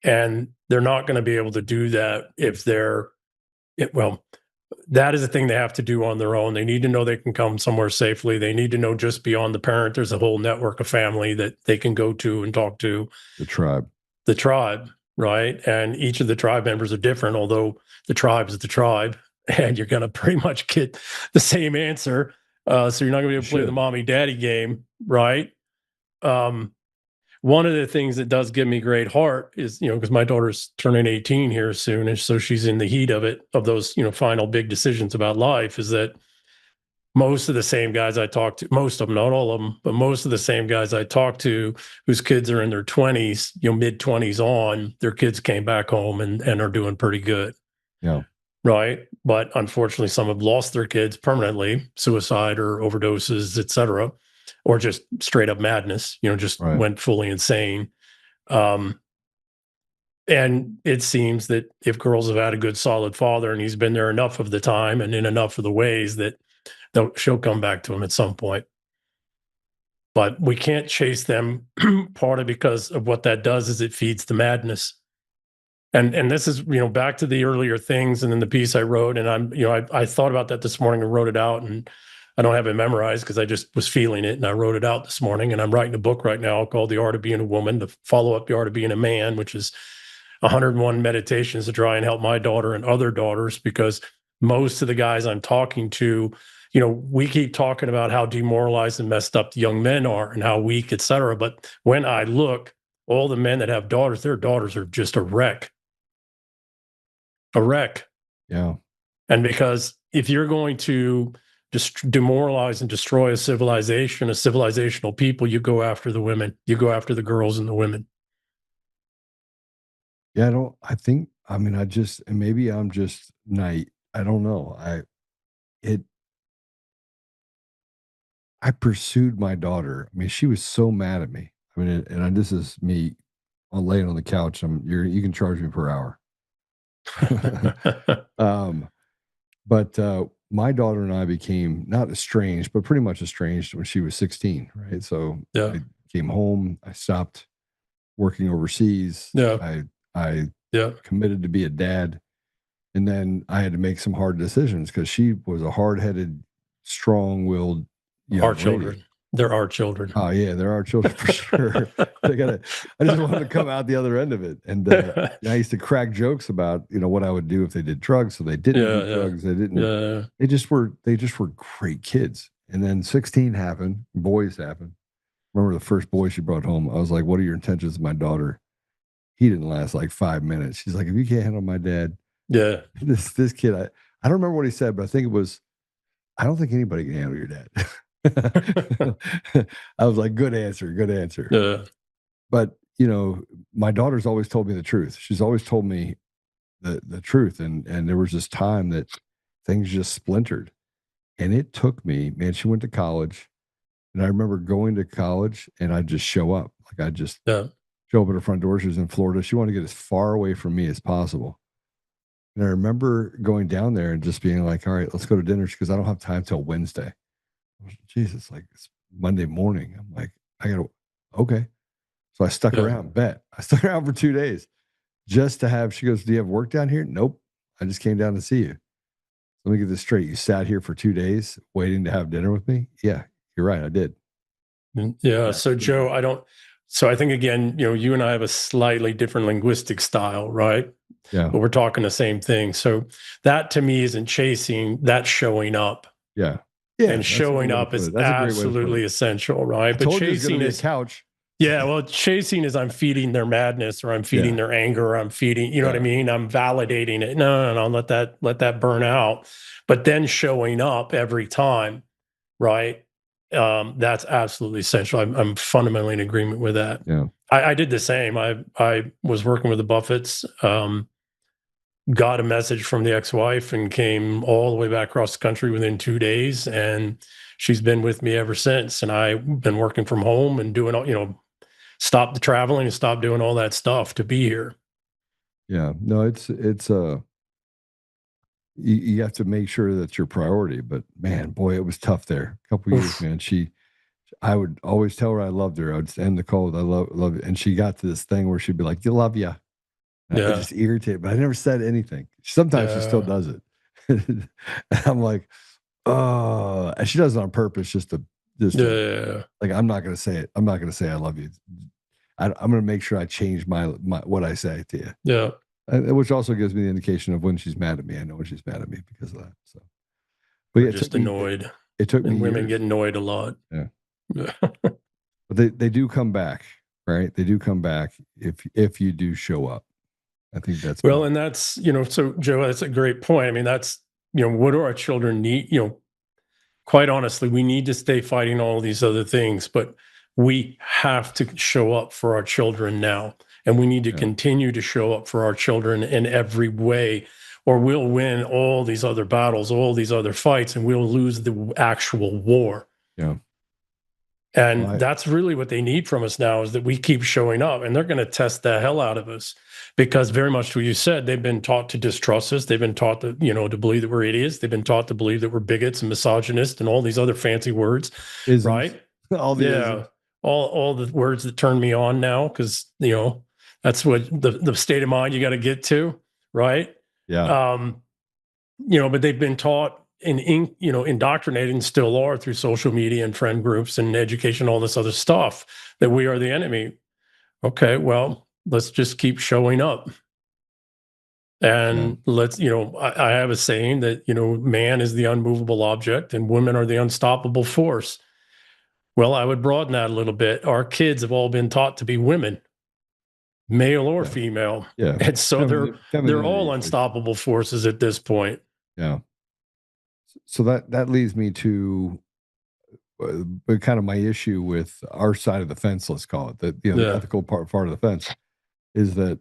And they're not going to be able to do that if that is the thing they have to do on their own. They need to know they can come somewhere safely. They need to know just beyond the parent, there's a whole network of family that they can go to and talk to. The tribe, right? And each of the tribe members are different, although the tribe is the tribe, and you're going to pretty much get the same answer. So you're not going to be able to play the mommy-daddy game, right? one of the things that does give me great heart is, because my daughter's turning 18 here soon, and so she's in the heat of it, of those, final big decisions about life, is that most of the same guys I talk to, most of them, not all of them, but most of the same guys I talk to whose kids are in their 20s, mid 20s on, their kids came back home and are doing pretty good. Yeah. Right. But unfortunately, some have lost their kids permanently, suicide or overdoses, et cetera, or just straight up madness, just Right. went fully insane. And it seems that if girls have had a good, solid father and he's been there enough of the time and in enough of the ways, that she'll come back to him at some point. But we can't chase them, partly because of what that does is it feeds the madness. And this is, back to the earlier things and then the piece I wrote. And I thought about that this morning and wrote it out. And I don't have it memorized because I just was feeling it. And I wrote it out this morning. And I'm writing a book right now called The Art of Being a Woman, the follow-up The Art of Being a Man, which is 101 meditations to try and help my daughter and other daughters, because most of the guys I'm talking to, we keep talking about how demoralized and messed up the young men are and how weak, et cetera. But when I look, all the men that have daughters, their daughters are just a wreck. A wreck. Yeah. And because if you're going to just demoralize and destroy a civilization, a civilizational people, you go after the women, you go after the girls and the women. Yeah, maybe I'm just naive. I don't know. I pursued my daughter. I mean, she was so mad at me. I mean, this is me laying on the couch. You can charge me per hour. But my daughter and I became not estranged, but pretty much estranged when she was 16, right? So yeah. I came home. I stopped working overseas. Yeah. I committed to be a dad. And then I had to make some hard decisions because she was a hard-headed, strong-willed our children. Lady. There are children. Oh yeah, there are children for sure. I just wanted to come out the other end of it. And I used to crack jokes about, what I would do if they did drugs. So they didn't do drugs. They didn't. Yeah. They just were great kids. And then 16 happened. Boys happened. Remember the first boy she brought home? I was like, "What are your intentions with my daughter?" He didn't last like 5 minutes. She's like, "If you can't handle my dad." Yeah. This kid, I don't remember what he said, but I think it was, "I don't think anybody can handle your dad." I was like, good answer. Yeah. But my daughter's always told me the truth. She's always told me the truth. And there was this time that things just splintered. And it took me, man, she went to college. And I remember going to college and I'd just show up. Like I'd just show up at her front door. She was in Florida. She wanted to get as far away from me as possible. And I remember going down there and just being like, all right, let's go to dinner. Because I don't have time till Wednesday. Jesus, like it's Monday morning. I'm like, okay. So I stuck around, I stuck around for 2 days just to have, she goes, "Do you have work down here?" "Nope. I just came down to see you." Let me get this straight. You sat here for 2 days waiting to have dinner with me? Yeah, you're right. I did. Yeah. So Joe, I think again, you and I have a slightly different linguistic style, right? Yeah. But we're talking the same thing. So that to me isn't chasing, that's showing up. Yeah. Yeah, and showing up is absolutely essential, right? But chasing is couch. Yeah, well, chasing is I'm feeding their madness, or I'm feeding their anger, or I'm feeding, you know what I mean? I'm validating it. No, let that burn out. But then showing up every time, right? That's absolutely essential. I'm fundamentally in agreement with that. Yeah, I did the same. I was working with the Buffetts. Got a message from the ex-wife and came all the way back across the country within 2 days. And she's been with me ever since. And I've been working from home and doing all, stop the traveling and stop doing all that stuff to be here. Yeah, no, it's you have to make sure that's your priority. But man, boy, it was tough there. A couple years, man. I would always tell her I loved her. I would end the call with "I love you," and she got to this thing where she'd be like, "You love ya." I just irritated, but I never said anything. Sometimes she still does it. And I'm like, oh, and she does it on purpose, just like, I'm not going to say it. I'm not going to say I love you. I'm going to make sure I change my what I say to you. Yeah. Which also gives me the indication of when she's mad at me. I know when she's mad at me because of that. So, but yeah, just annoyed. It took me women years. Get annoyed a lot. Yeah. But they do come back. right? They do come back if you do show up. I think that's well, and that's, so Joe, that's a great point. I mean, that's, what do our children need? Quite honestly, we need to stay fighting all these other things, but we have to show up for our children now. And we need to continue to show up for our children in every way, or we'll win all these other battles, all these other fights, and we'll lose the actual war. Yeah. And that's really what they need from us now, is that we keep showing up, and they're going to test the hell out of us, because very much to what you said, they've been taught to distrust us. They've been taught to, to believe that we're idiots. They've been taught to believe that we're bigots and misogynists and all these other fancy words, Isms. right? All the all the words that turn me on now, because, that's what the state of mind you got to get to, right? Yeah. But they've been taught indoctrinated, and still are, through social media and friend groups and education, all this other stuff, that we are the enemy. Okay, well, let's just keep showing up. And let's, I have a saying that, man is the unmovable object and women are the unstoppable force. Well, I would broaden that a little bit. Our kids have all been taught to be women, male or female. Yeah. And so they're all unstoppable forces at this point. Yeah. So that leads me to kind of my issue with our side of the fence, let's call it, that the ethical part of the fence, is that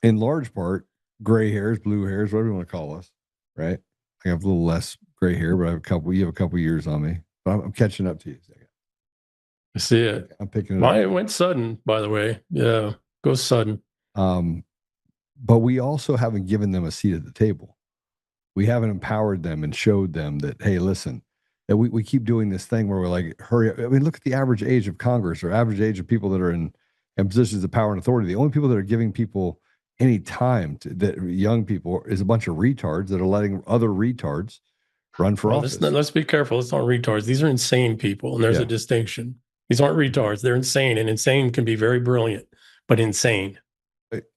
in large part, gray hairs, blue hairs, whatever you want to call us, right? I have a little less gray hair, but you have a couple years on me, but I'm catching up to you. I see it. I'm picking it up. It went sudden, by the way. Yeah, goes sudden. But we also haven't given them a seat at the table. We haven't empowered them and showed them that, hey, listen, that we keep doing this thing where we're like, hurry up. I mean, look at the average age of Congress, or average age of people that are in positions of power and authority. The only people that are giving people any time that young people is a bunch of retards that are letting other retards run for office. Let's be careful. It's not retards. These are insane people, and there's a distinction. These aren't retards. They're insane, and insane can be very brilliant, but insane.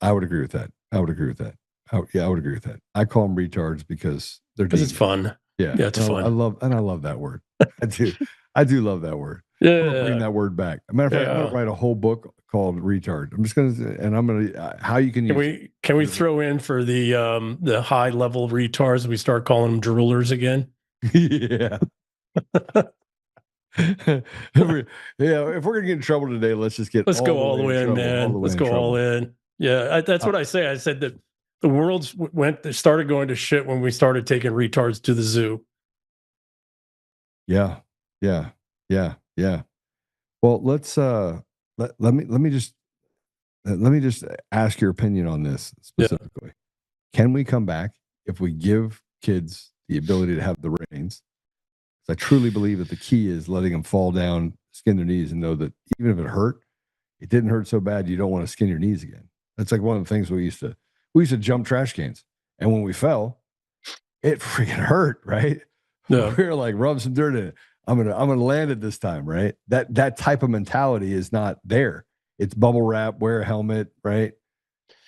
I would agree with that. I would agree with that. I would agree with that. I call them retards because it's fun. Yeah, it's fun. I love that word. I do. I do love that word. Yeah, I'm gonna bring that word back. As a matter of fact, I'm gonna write a whole book called "Retard." I'm just gonna, how you can use. Can we throw in for the high level retards? We start calling them droolers again. Yeah. If we're gonna get in trouble today, let's just get. Let's go all the way in, man. Let's go all in. Yeah, that's what I say. I said that the world's started going to shit when we started taking retards to the zoo. Yeah. Well, let's let me just ask your opinion on this specifically. Yeah. Can we come back if we give kids the ability to have the reins? I truly believe that the key is letting them fall down, skin their knees, and know that even if it hurt, it didn't hurt so bad you don't want to skin your knees again. That's like one of the things we used to jump trash cans, and when we fell, it freaking hurt, right? Yeah. We were like, rub some dirt in it. I'm gonna land it this time, right? That type of mentality is not there. It's bubble wrap, wear a helmet, right?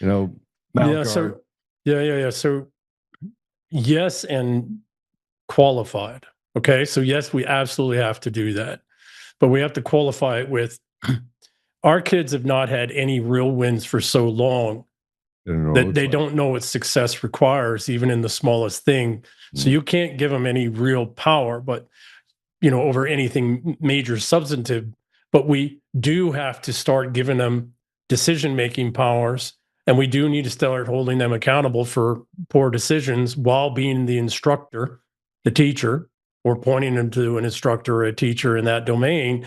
Mount guard. So yes, and qualified. Okay, so yes, we absolutely have to do that, but we have to qualify it with our kids have not had any real wins for so long that they don't know what success requires, even in the smallest thing. So you can't give them any real power, but over anything major substantive. But we do have to start giving them decision-making powers, and we do need to start holding them accountable for poor decisions while being the instructor, the teacher, or pointing them to an instructor or a teacher in that domain.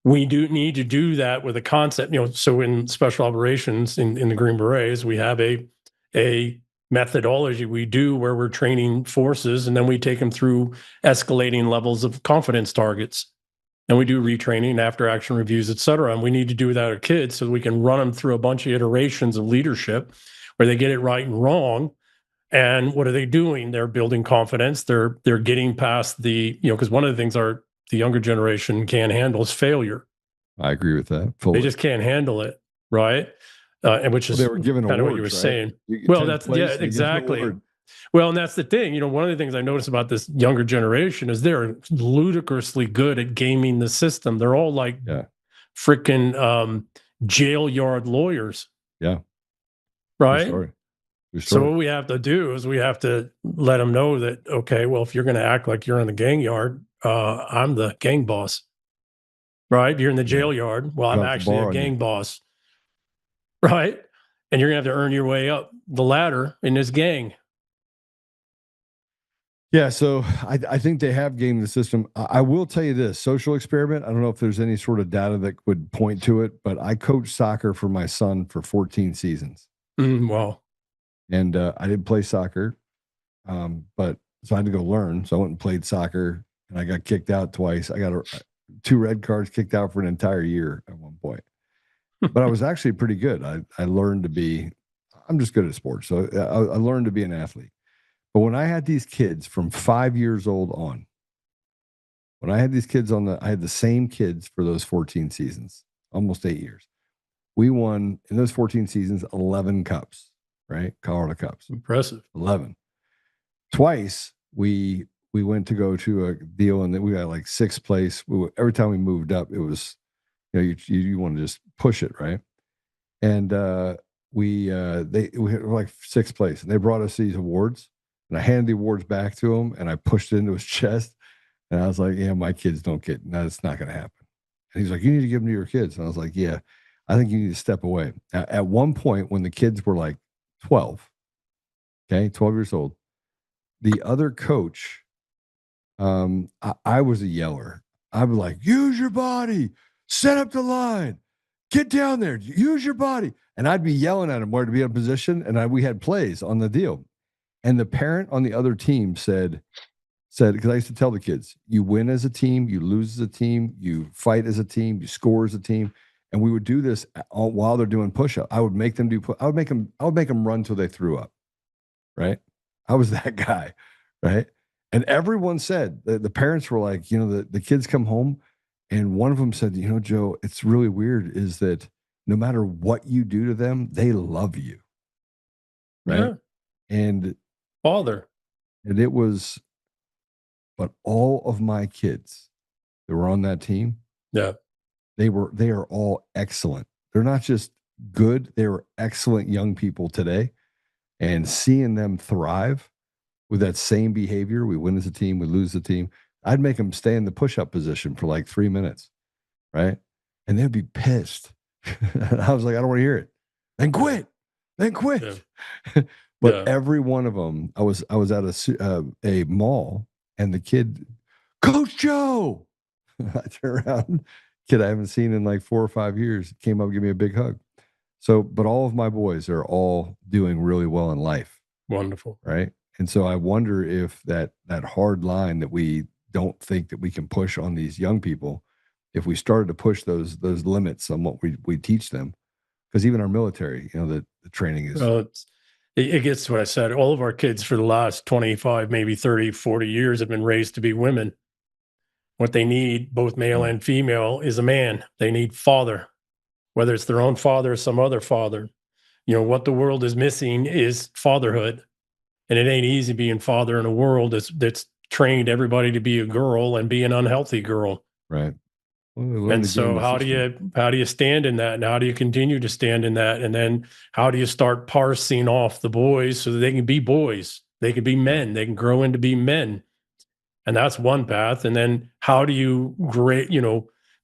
We do need to do that with a concept, so in special operations in the Green Berets, we have a methodology we do where we're training forces, and then we take them through escalating levels of confidence targets. And we do retraining, after action reviews, et cetera. And we need to do that with our kids so we can run them through a bunch of iterations of leadership where they get it right and wrong. And what are they doing? They're building confidence. They're getting past because one of the things the younger generation can't handle is failure. I agree with that. Fully. They just can't handle it, right? And which is they were given kind of what you were saying. Well, that's exactly. Well, and that's the thing. One of the things I noticed about this younger generation is they're ludicrously good at gaming the system. They're all like freaking jail yard lawyers. Yeah. Right. True So story. what we have to do is we have to let them know that, okay, well, if you're going to act like you're in the gang yard, I'm the gang boss. Right. You're in the jail yard. Well, I'm Drop the actually bar a on you. gang boss. Right. And you're going to have to earn your way up the ladder in this gang. Yeah, so I think they have gamed the system. I will tell you this, social experiment, I don't know if there's any sort of data that would point to it, but I coached soccer for my son for 14 seasons. Wow. And I didn't play soccer, but so I had to go learn. So I went and played soccer, and I got kicked out twice. I got 2 red cards, kicked out for an entire year at one point. But I was actually pretty good. I learned to be, I'm just good at sports. So I learned to be an athlete. But when I had these kids from 5 years old on, when I had these kids I had the same kids for those 14 seasons, almost 8 years. We won in those 14 seasons 11 cups, right? Colorado Cups. Impressive. 11. Twice we went to go to a deal, and then we got like 6th place. Every time we moved up, it was, you want to just push it, right? And we were like 6th place, and they brought us these awards. And I handed the awards back to him, and I pushed it into his chest. And I was like, yeah, my kids don't get, no, it's not going to happen. And he's like, you need to give them to your kids. And I was like, yeah, I think you need to step away. At one point, when the kids were like 12 years old, the other coach, I was a yeller. I was like, use your body, set up the line, get down there, use your body. And I'd be yelling at him where to be in position. And we had plays on the deal. And the parent on the other team said, because I used to tell the kids, you win as a team, you lose as a team, you fight as a team, you score as a team. And we would do this while they're doing push-up. I would make them I would make them run till they threw up. Right. I was that guy. Right. And everyone said, the parents were like, the kids come home, and one of them said, Joe, it's really weird is that no matter what you do to them, they love you. Right. Yeah. And father. And it was, but all of my kids that were on that team, yeah, they are all excellent. They're not just good, they were excellent young people today. And seeing them thrive with that same behavior, we win as a team, we lose the team. I'd make them stay in the push-up position for like 3 minutes, right? And they'd be pissed. I was like, I don't want to hear it. Then quit. Yeah. But every one of them, I was at a mall, and the kid, Coach Joe. I turn around, kid I haven't seen in like 4 or 5 years, came up, give me a big hug. So, but all of my boys are all doing really well in life. Wonderful, right? And so I wonder if that hard line that we don't think that we can push on these young people, if we started to push those limits on what we teach them, because even our military, the training is. Well, it gets to what I said. All of our kids for the last 25, maybe 30, 40 years have been raised to be women. What they need, both male and female, is a man. They need father, whether it's their own father or some other father. What the world is missing is fatherhood. And it ain't easy being father in a world that's trained everybody to be a girl and be an unhealthy girl. Right. And so how do you stand in that, and how do you continue to stand in that? And then how do you start parsing off the boys so that they can be boys, they can be men, they can grow into be men? And that's one path. And then how do you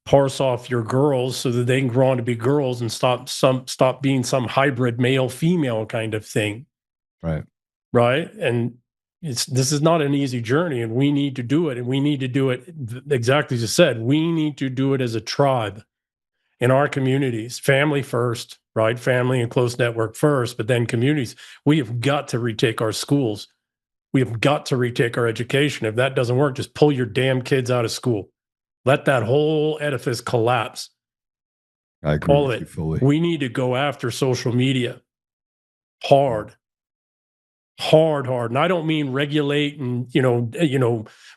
parse off your girls so that they can grow on to be girls and stop being some hybrid male female kind of thing? Right. And this is not an easy journey, and we need to do it. And we need to do it exactly as you said. We need to do it as a tribe in our communities, family first, right? Family and close network first, but then communities. We have got to retake our schools. We have got to retake our education. If that doesn't work, just pull your damn kids out of school. Let that whole edifice collapse. I agree all with of you it. fully. We need to go after social media hard. And I don't mean regulate and,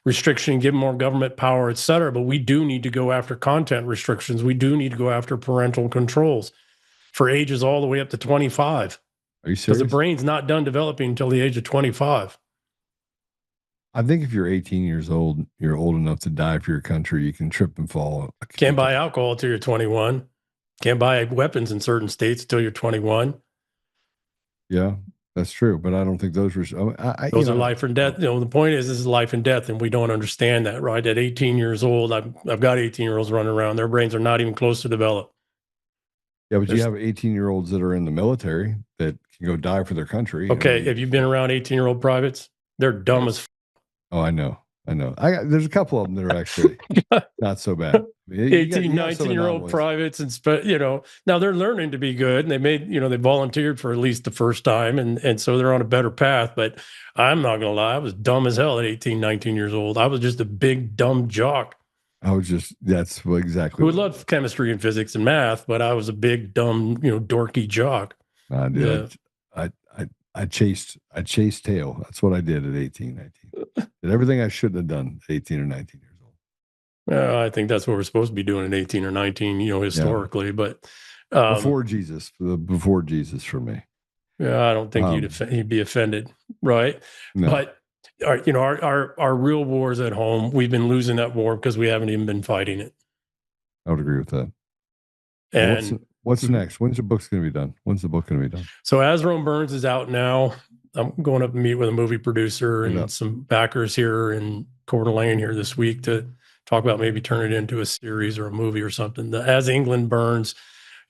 restriction, give more government power, et cetera, but we do need to go after content restrictions. We do need to go after parental controls for ages all the way up to 25. Are you serious? Because the brain's not done developing until the age of 25. I think if you're 18 years old, you're old enough to die for your country. You can trip and fall. Can't buy alcohol till you're 21. Can't buy weapons in certain states until you're 21. Yeah, that's true. But I don't think those were. Those are life and death. The point is, this is life and death, and we don't understand that, right? At 18 years old, I've got 18-year-olds running around. Their brains are not even close to develop. Yeah, but you have 18-year-olds that are in the military that can go die for their country. Okay, have you been around 18-year-old privates? They're dumb as. Oh, I know. There's a couple of them that are actually not so bad. 18, 19-year-old privates, and now they're learning to be good, and they made, they volunteered for at least the first time, and so they're on a better path. But I'm not gonna lie, I was dumb as hell at 18, 19 years old. I was just a big dumb jock. That's exactly. Who would love chemistry and physics and math, but I was a big dumb, dorky jock. Dude, yeah. I chased tail. That's what I did at 18, 19. Did everything I shouldn't have done at 18 or 19 years old. I think that's what we're supposed to be doing at 18 or 19, historically. Yeah. But before Jesus for me. Yeah, I don't think he'd be offended, right? No. But our real wars at home, we've been losing that war because we haven't even been fighting it. I would agree with that. And what's next? When's the book's going to be done? When's the book going to be done? So As Rome Burns is out now. I'm going up and meet with a movie producer and some backers here in Coeur d'Alene here this week to talk about maybe turn it into a series or a movie or something. The As England Burns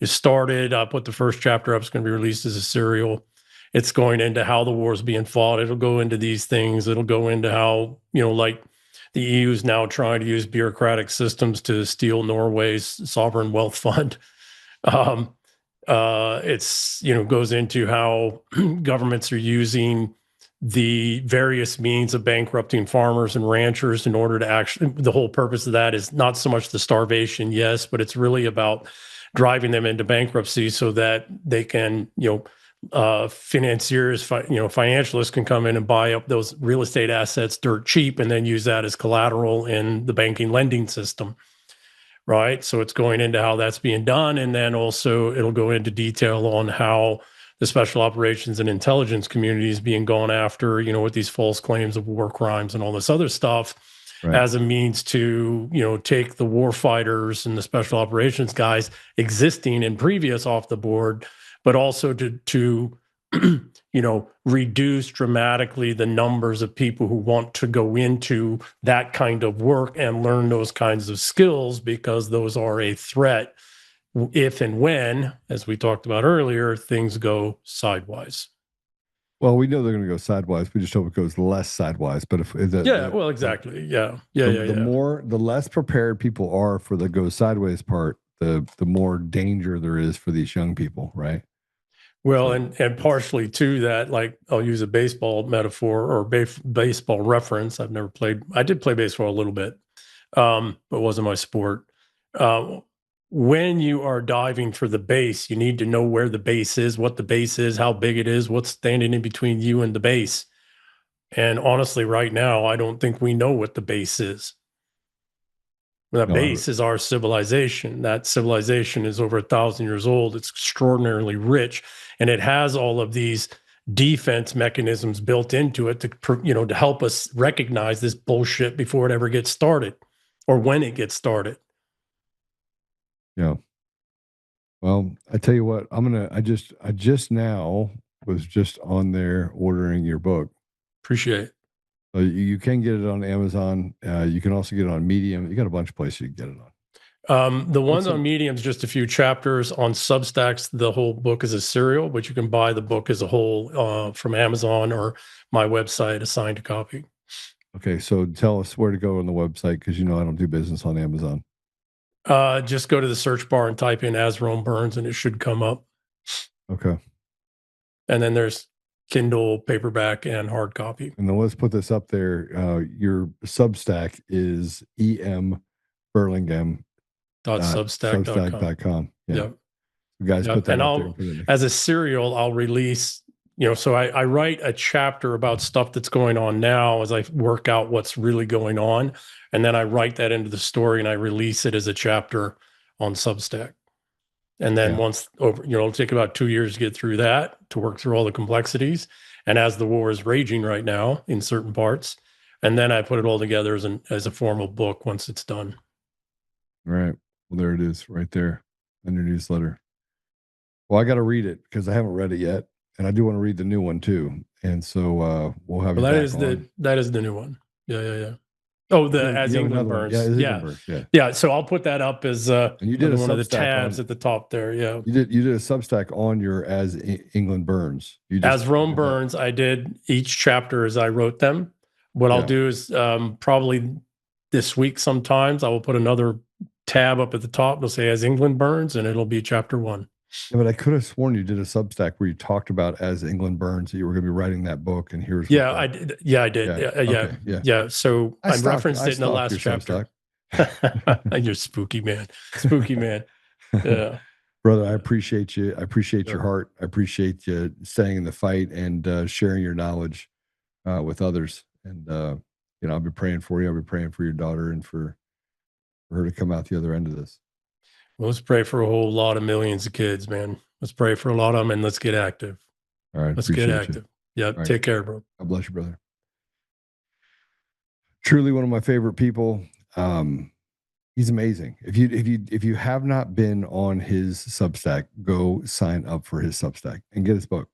is started. I put the first chapter up. It's going to be released as a serial. It's going into how the war is being fought. It'll go into these things. It'll go into how, like the EU is now trying to use bureaucratic systems to steal Norway's sovereign wealth fund. It's, goes into how governments are using the various means of bankrupting farmers and ranchers in order to actually, the whole purpose of that is not so much the starvation, yes, but it's really about driving them into bankruptcy so that they can, financiers, financialists can come in and buy up those real estate assets dirt cheap and then use that as collateral in the banking lending system. Right. So it's going into how that's being done. And then also it'll go into detail on how the special operations and intelligence community is being gone after, with these false claims of war crimes and all this other stuff as a means to, take the war fighters and the special operations guys existing and previous off the board, but also to reduce dramatically the numbers of people who want to go into that kind of work and learn those kinds of skills, because those are a threat if and when, as we talked about earlier, things go sideways. Well, we know they're going to go sideways. We just hope it goes less sideways. But exactly. The less prepared people are for the go sideways part, the more danger there is for these young people, right? Well, and partially to that, like I'll use a baseball metaphor or baseball reference. I did play baseball a little bit, but it wasn't my sport. When you are diving for the base, you need to know where the base is, what the base is, how big it is, what's standing in between you and the base. And honestly, right now, I don't think we know what the base is. That base is our civilization. That civilization is over 1,000 years old. It's extraordinarily rich, and it has all of these defense mechanisms built into it to help us recognize this bullshit before it ever gets started, or when it gets started. Yeah. Well, I tell you what, I just now was just on there ordering your book. Appreciate it. You can get it on Amazon. You can also get it on Medium. You got a bunch of places you can get it on. The ones on Medium is just a few chapters. On Substacks, the whole book is a serial, but you can buy the book as a whole from Amazon or my website, a signed copy. Okay, so tell us where to go on the website, because I don't do business on Amazon. Just go to the search bar and type in As Rome Burns, and it should come up. Okay. And then there's Kindle, paperback, and hard copy. And then let's put this up there. Your Substack is EM Burlingame. Substack.com. Yeah. Yep. You guys put that up there. As a serial, I'll release, so I write a chapter about stuff that's going on now as I work out what's really going on. And then I write that into the story and I release it as a chapter on Substack. And then once over, it'll take about 2 years to get through that, to work through all the complexities. And as the war is raging right now in certain parts, and then I put it all together as a formal book once it's done. Right. Well, there it is right there. in your newsletter. Well, I got to read it because I haven't read it yet, and I do want to read the new one too. And so we'll have. Well, you that is the new one. Yeah. Oh, As England Burns. England Burns. Yeah. So I'll put that up as and you did one of the tabs at the top there. Yeah. You did a Substack on your England Burns. As Rome Burns, I did each chapter as I wrote them. What I'll do is probably this week sometimes I will put another tab up at the top. It'll say As England Burns, and it'll be chapter 1. Yeah, but I could have sworn you did a Substack where you talked about As England Burns, that you were going to be writing that book, and here's I did. Yeah, I did. Yeah. So I referenced it in the last chapter. You're spooky man. Yeah. Brother, I appreciate you. I appreciate your heart. I appreciate you staying in the fight and sharing your knowledge with others. And I'll be praying for you. I'll be praying for your daughter and for her to come out the other end of this. Well, let's pray for a whole lot of millions of kids, man. Let's pray for a lot of them, and let's get active. All right. Let's get active. Yeah. Right. Take care, bro. God bless you, brother. Truly one of my favorite people. He's amazing. If you have not been on his Substack, go sign up for his Substack and get his book.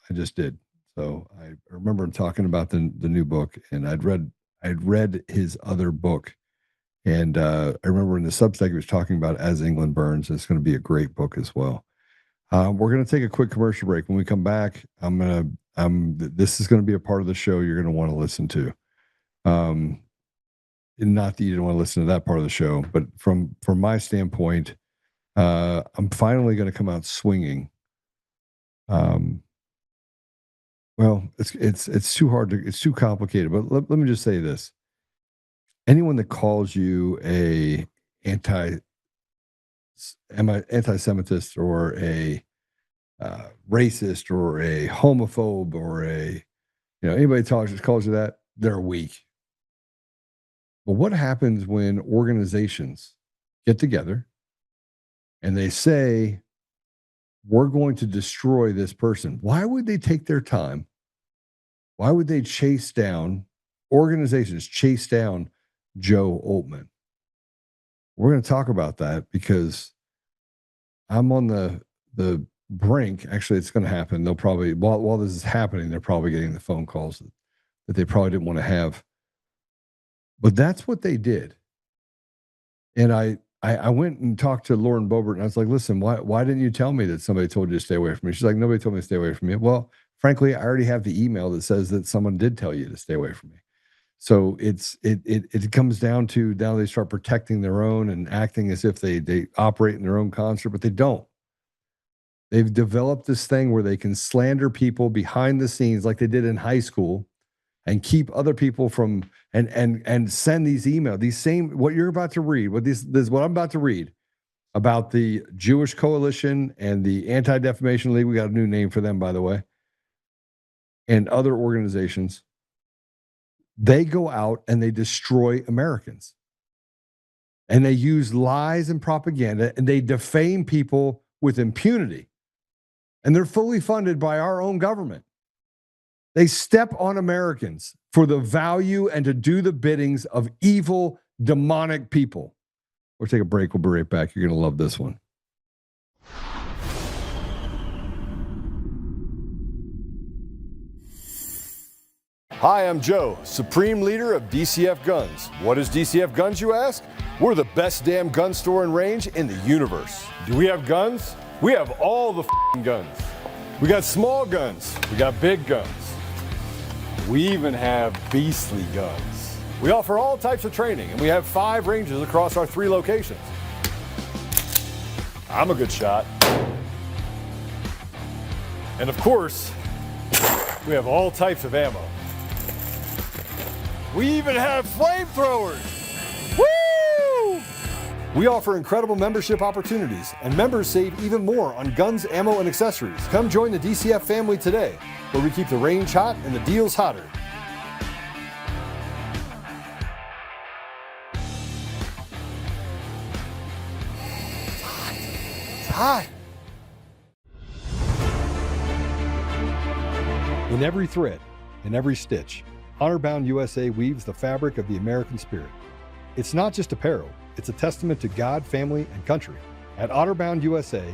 I just did. So I remember him talking about the new book, and I'd read his other book. And I remember in the Substack, he was talking about As England Burns. It's going to be a great book as well. We're going to take a quick commercial break. When we come back, this is going to be a part of the show you're going to want to listen to. Not that you didn't want to listen to that part of the show, but from my standpoint, I'm finally going to come out swinging. Well, it's too hard it's too complicated, but let me just say this. Anyone that calls you a anti-Semitist or a racist or a homophobe or anybody calls you that, they're weak. But what happens when organizations get together and they say, we're going to destroy this person? Why would they take their time? Why would they chase down Joe Oltmann? We're going to talk about that because I'm on the brink. Actually, it's going to happen. They'll probably, while this is happening, they're probably getting the phone calls that they probably didn't want to have. But that's what they did. And I went and talked to Lauren Boebert, and I was like, listen, why didn't you tell me that somebody told you to stay away from me? She's like, nobody told me to stay away from you. Well, frankly, I already have the email that says that someone did tell you to stay away from me. So it comes down to now they start protecting their own and acting as if they operate in their own concert, but they don't. They've developed this thing where they can slander people behind the scenes like they did in high school and keep other people from and send these emails, what you're about to read, this is what I'm about to read about the Jewish Coalition and the Anti-Defamation League. We got a new name for them, by the way, and other organizations. They go out and they destroy Americans. And they use lies and propaganda, and they defame people with impunity. And they're fully funded by our own government. They step on Americans for the value and to do the biddings of evil, demonic people. We'll take a break. We'll be right back. You're going to love this one. Hi, I'm Joe, Supreme Leader of DCF Guns. What is DCF Guns, you ask? We're the best damn gun store and range in the universe. Do we have guns? We have all the guns. We got small guns. We got big guns. We even have beastly guns. We offer all types of training, and we have 5 ranges across our 3 locations. I'm a good shot. And of course, we have all types of ammo. We even have flamethrowers. Woo! We offer incredible membership opportunities, and members save even more on guns, ammo, and accessories. Come join the DCF family today, where we keep the range hot and the deals hotter. It's hot. In every thread, in every stitch, Honor-Bound USA weaves the fabric of the American spirit. It's not just apparel, it's a testament to God, family, and country. At Honor-Bound USA,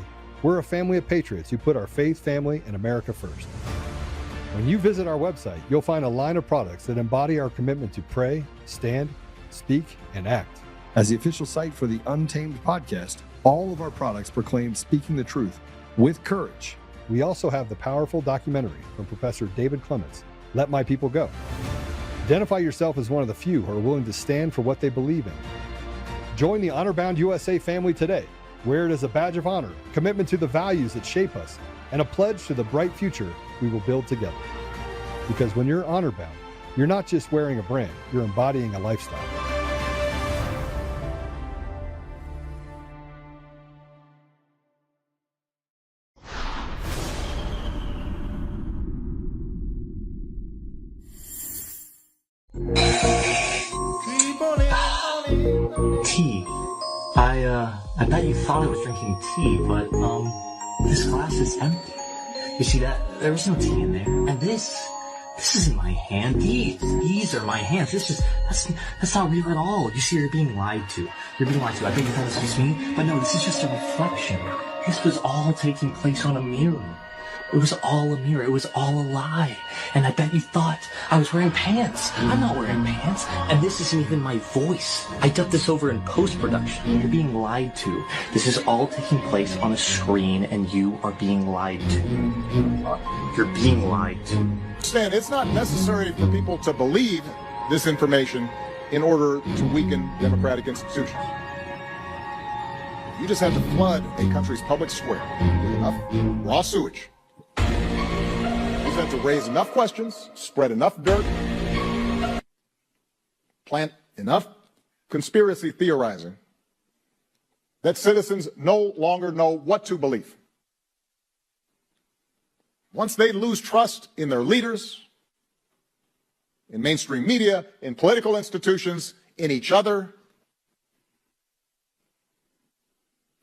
we're a family of patriots who put our faith, family, and America first. When you visit our website, you'll find a line of products that embody our commitment to pray, stand, speak, and act. As the official site for the Untamed podcast, all of our products proclaim speaking the truth with courage. We also have the powerful documentary from Professor David Clements, Let My People Go. Identify yourself as one of the few who are willing to stand for what they believe in. Join the Honor-Bound USA family today. Wear it as a badge of honor, commitment to the values that shape us, and a pledge to the bright future we will build together. Because when you're honor-bound, you're not just wearing a brand, you're embodying a lifestyle. Tea. I bet you thought I was drinking tea, but, this glass is empty. You see that? There was no tea in there. And this isn't my hand. These are my hands. That's not real at all. You see, you're being lied to. You're being lied to. I bet you thought this was me, but no, this is just a reflection. This was all taking place on a mirror. It was all a mirror. It was all a lie. And I bet you thought I was wearing pants. I'm not wearing pants. And this isn't even my voice. I dubbed this over in post-production. You're being lied to. This is all taking place on a screen, and you are being lied to. You're being lied to. Stan, it's not necessary for people to believe this information in order to weaken democratic institutions. You just have to flood a country's public square with enough raw sewage. You have to raise enough questions, spread enough dirt, plant enough conspiracy theorizing that citizens no longer know what to believe. Once they lose trust in their leaders, in mainstream media, in political institutions, in each other,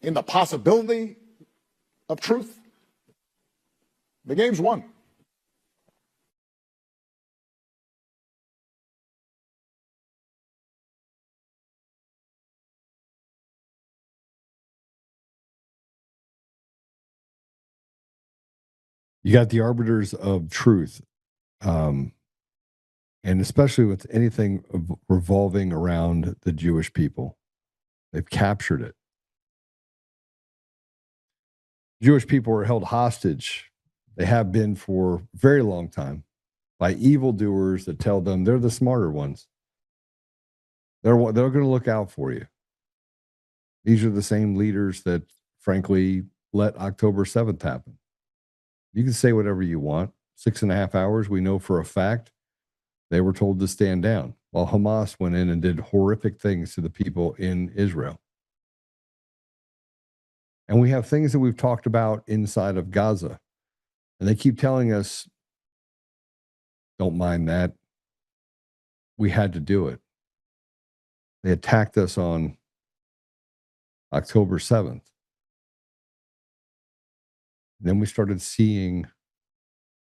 in the possibility of truth, the game's won. You got the arbiters of truth, and especially with anything revolving around the Jewish people. They've captured it. Jewish people are held hostage. They have been for a very long time by evildoers that tell them they're the smarter ones. They're going to look out for you. These are the same leaders that, frankly, let October 7th happen. You can say whatever you want. 6.5 hours, we know for a fact they were told to stand down, while Hamas went in and did horrific things to the people in Israel. And we have things that we've talked about inside of Gaza. And they keep telling us, don't mind that. We had to do it. They attacked us on October 7th. Then we started seeing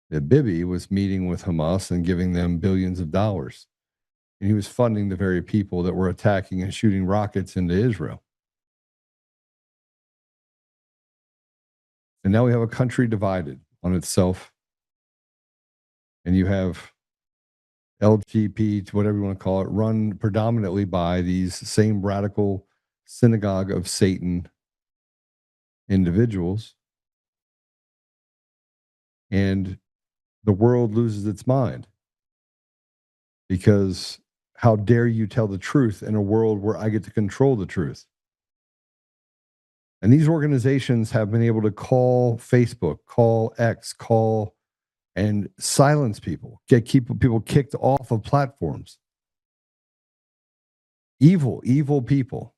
that Bibi was meeting with Hamas and giving them billions of dollars. And he was funding the very people that were attacking and shooting rockets into Israel. And now we have a country divided on itself. And you have LGBT, whatever you want to call it, run predominantly by these same radical synagogue of Satan individuals. And the world loses its mind. Because how dare you tell the truth in a world where I get to control the truth? And these organizations have been able to call Facebook, call X, call and silence people, keep people kicked off of platforms. Evil people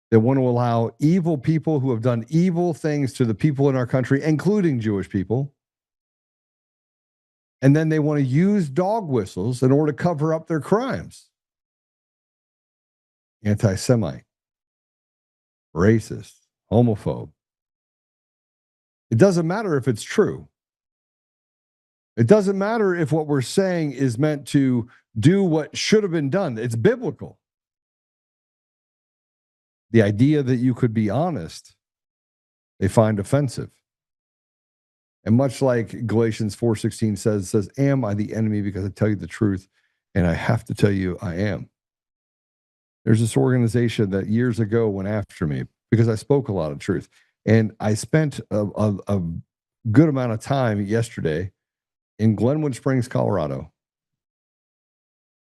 that want to allow evil people who have done evil things to the people in our country, including Jewish people. And then they want to use dog whistles in order to cover up their crimes. Anti-Semite, racist, homophobe. It doesn't matter if it's true. It doesn't matter if what we're saying is meant to do what should have been done. It's biblical. the idea that you could be honest, they find offensive. And much like Galatians 4:16 says, am I the enemy because I tell you the truth? And I have to tell you, I am. There's this organization that years ago went after me because I spoke a lot of truth. And I spent a good amount of time yesterday in Glenwood Springs, Colorado.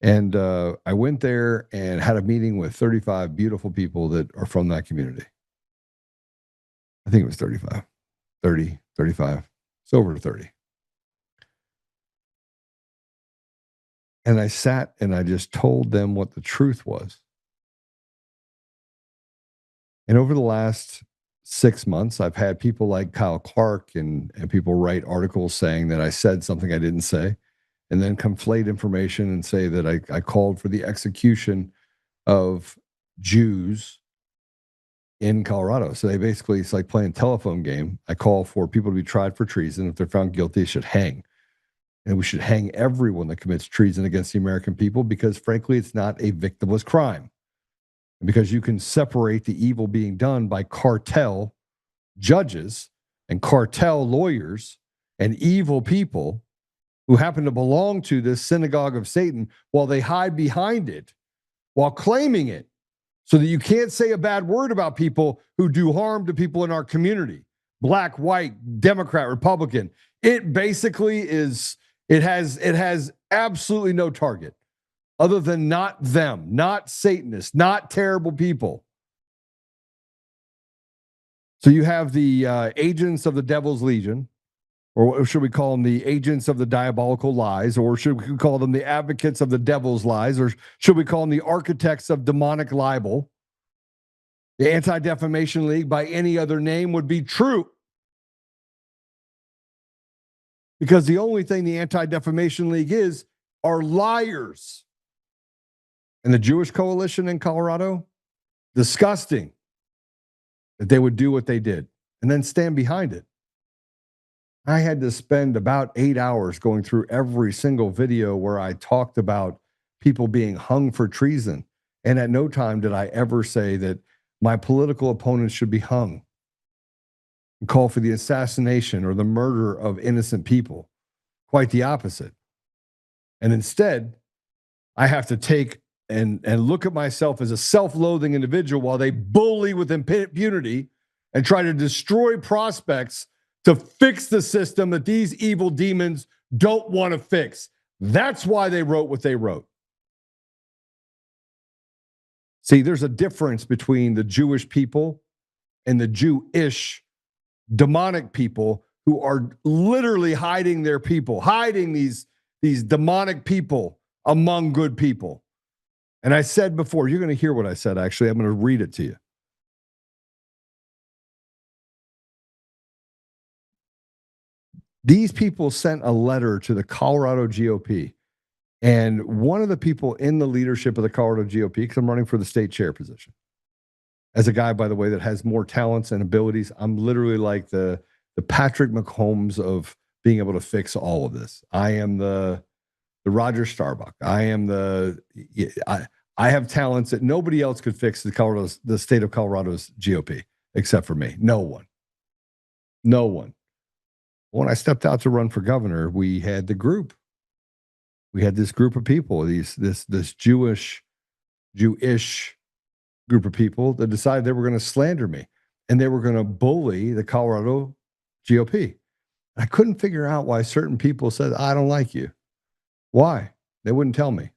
And I went there and had a meeting with 35 beautiful people that are from that community. I think it was 35, 30, 35. It's over 30. And I sat and I just told them what the truth was. And over the last 6 months, I've had people like Kyle Clark and people write articles saying that I said something I didn't say, and then conflate information and say that I called for the execution of Jews in Colorado. So they basically, it's like playing a telephone game. I call for people to be tried for treason. If they're found guilty, they should hang. And we should hang everyone that commits treason against the American people because, frankly, it's not a victimless crime. And because you can separate the evil being done by cartel judges and cartel lawyers and evil people who happen to belong to this synagogue of Satan while they hide behind it, while claiming it, so that you can't say a bad word about people who do harm to people in our community, black, white, Democrat, Republican. It basically is, it has absolutely no target other than not them, not Satanists, not terrible people. So you have the agents of the Devil's Legion, or should we call them the agents of the diabolical lies, or should we call them the advocates of the devil's lies, or should we call them the architects of demonic libel? The Anti-Defamation League, by any other name, would be true. Because the only thing the Anti-Defamation League are liars. And the Jewish Coalition in Colorado, disgusting that they would do what they did and then stand behind it. I had to spend about 8 hours going through every single video where I talked about people being hung for treason. And at no time did I ever say that my political opponents should be hung and call for the assassination or the murder of innocent people. Quite the opposite. And instead, I have to take and look at myself as a self-loathing individual while they bully with impunity and try to destroy prospects to fix the system that these evil demons don't want to fix. That's why they wrote what they wrote. See, there's a difference between the Jewish people and the Jewish demonic people who are literally hiding their people, hiding these demonic people among good people. And I said before, you're going to hear what I said, actually. I'm going to read it to you. These people sent a letter to the Colorado GOP. And one of the people in the leadership of the Colorado GOP, because I'm running for the state chair position, as a guy, by the way, that has more talents and abilities, I'm literally like the Patrick McCombs of being able to fix all of this. I am the Roger Starbuck. I am I have talents that nobody else could fix the state of Colorado's GOP except for me. No one. When I stepped out to run for governor, we had the group. We had this group of people, this Jewish group of people that decided they were going to slander me and they were going to bully the Colorado GOP. I couldn't figure out why certain people said, I don't like you. Why? They wouldn't tell me.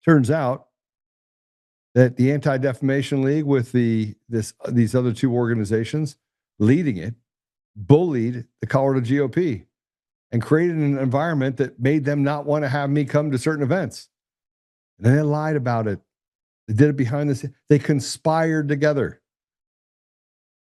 Turns out that the Anti-Defamation League with these other two organizations leading it bullied the Colorado GOP and created an environment that made them not want to have me come to certain events. And then they lied about it. They did it behind the scenes. They conspired together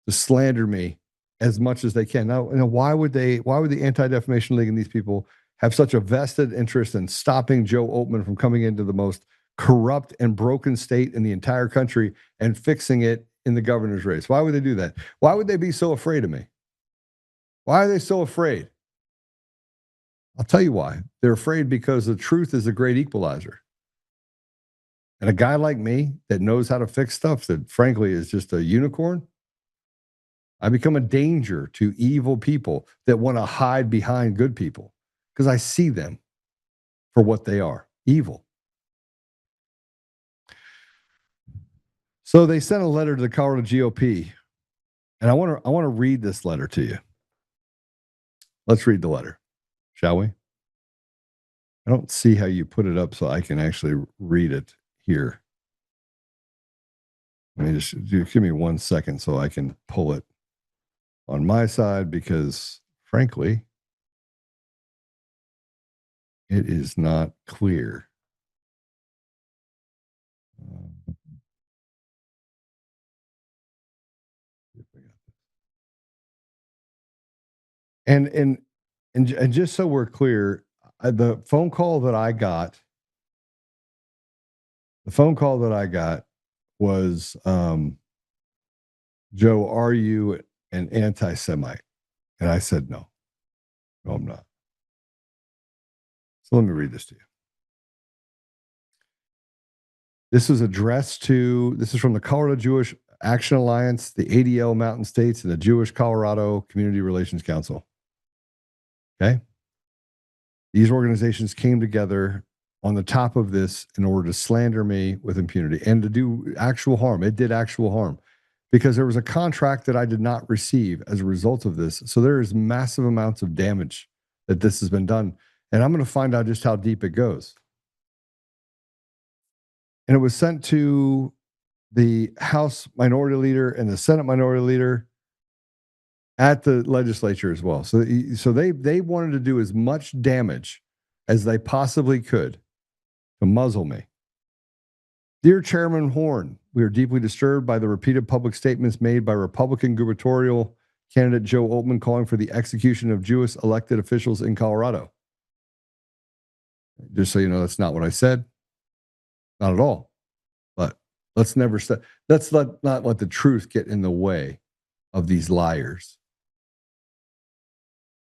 to slander me as much as they can. Now, why would the Anti-Defamation League and these people have such a vested interest in stopping Joe Oltmann from coming into the most corrupt and broken state in the entire country and fixing it in the governor's race? Why would they do that? Why would they be so afraid of me? Why are they so afraid? I'll tell you why. They're afraid because the truth is a great equalizer. And a guy like me that knows how to fix stuff that frankly is just a unicorn, I become a danger to evil people that want to hide behind good people because I see them for what they are, evil. So they sent a letter to the Colorado GOP, and I want to read this letter to you. Let's read the letter, shall we? I don't see how you put it up so I can actually read it here. Let me just give me 1 second so I can pull it on my side because, frankly, it is not clear. And just so we're clear, the phone call that I got was, Joe, are you an anti-Semite? And I said, no, I'm not. So let me read this to you. This is from the Colorado Jewish Action Alliance, the ADL Mountain States, and the Jewish Colorado Community Relations Council. Okay? These organizations came together on the top of this in order to slander me with impunity and to do actual harm. It did actual harm because there was a contract that I did not receive as a result of this. So there is massive amounts of damage that this has been done. And I'm going to find out just how deep it goes. And it was sent to the House Minority Leader and the Senate Minority Leader at the legislature as well. So they wanted to do as much damage as they possibly could to muzzle me. Dear Chairman Horn, we are deeply disturbed by the repeated public statements made by Republican gubernatorial candidate Joe Oltmann calling for the execution of Jewish elected officials in Colorado. Just so you know, that's not what I said. Not at all. But let's not let the truth get in the way of these liars.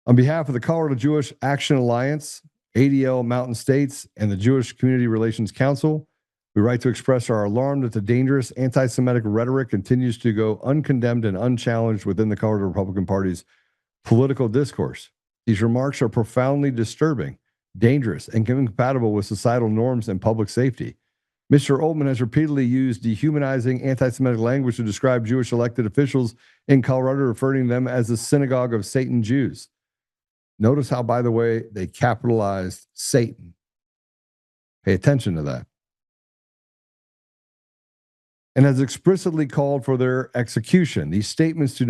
On behalf of the Colorado Jewish Action Alliance, ADL Mountain States, and the Jewish Community Relations Council, we write to express our alarm that the dangerous anti-Semitic rhetoric continues to go uncondemned and unchallenged within the Colorado Republican Party's political discourse. These remarks are profoundly disturbing, dangerous, and incompatible with societal norms and public safety. Mr. Oltmann has repeatedly used dehumanizing anti-Semitic language to describe Jewish elected officials in Colorado, referring to them as the synagogue of Satan Jews. Notice how, by the way, they capitalized Satan. Pay attention to that. And has explicitly called for their execution. These statements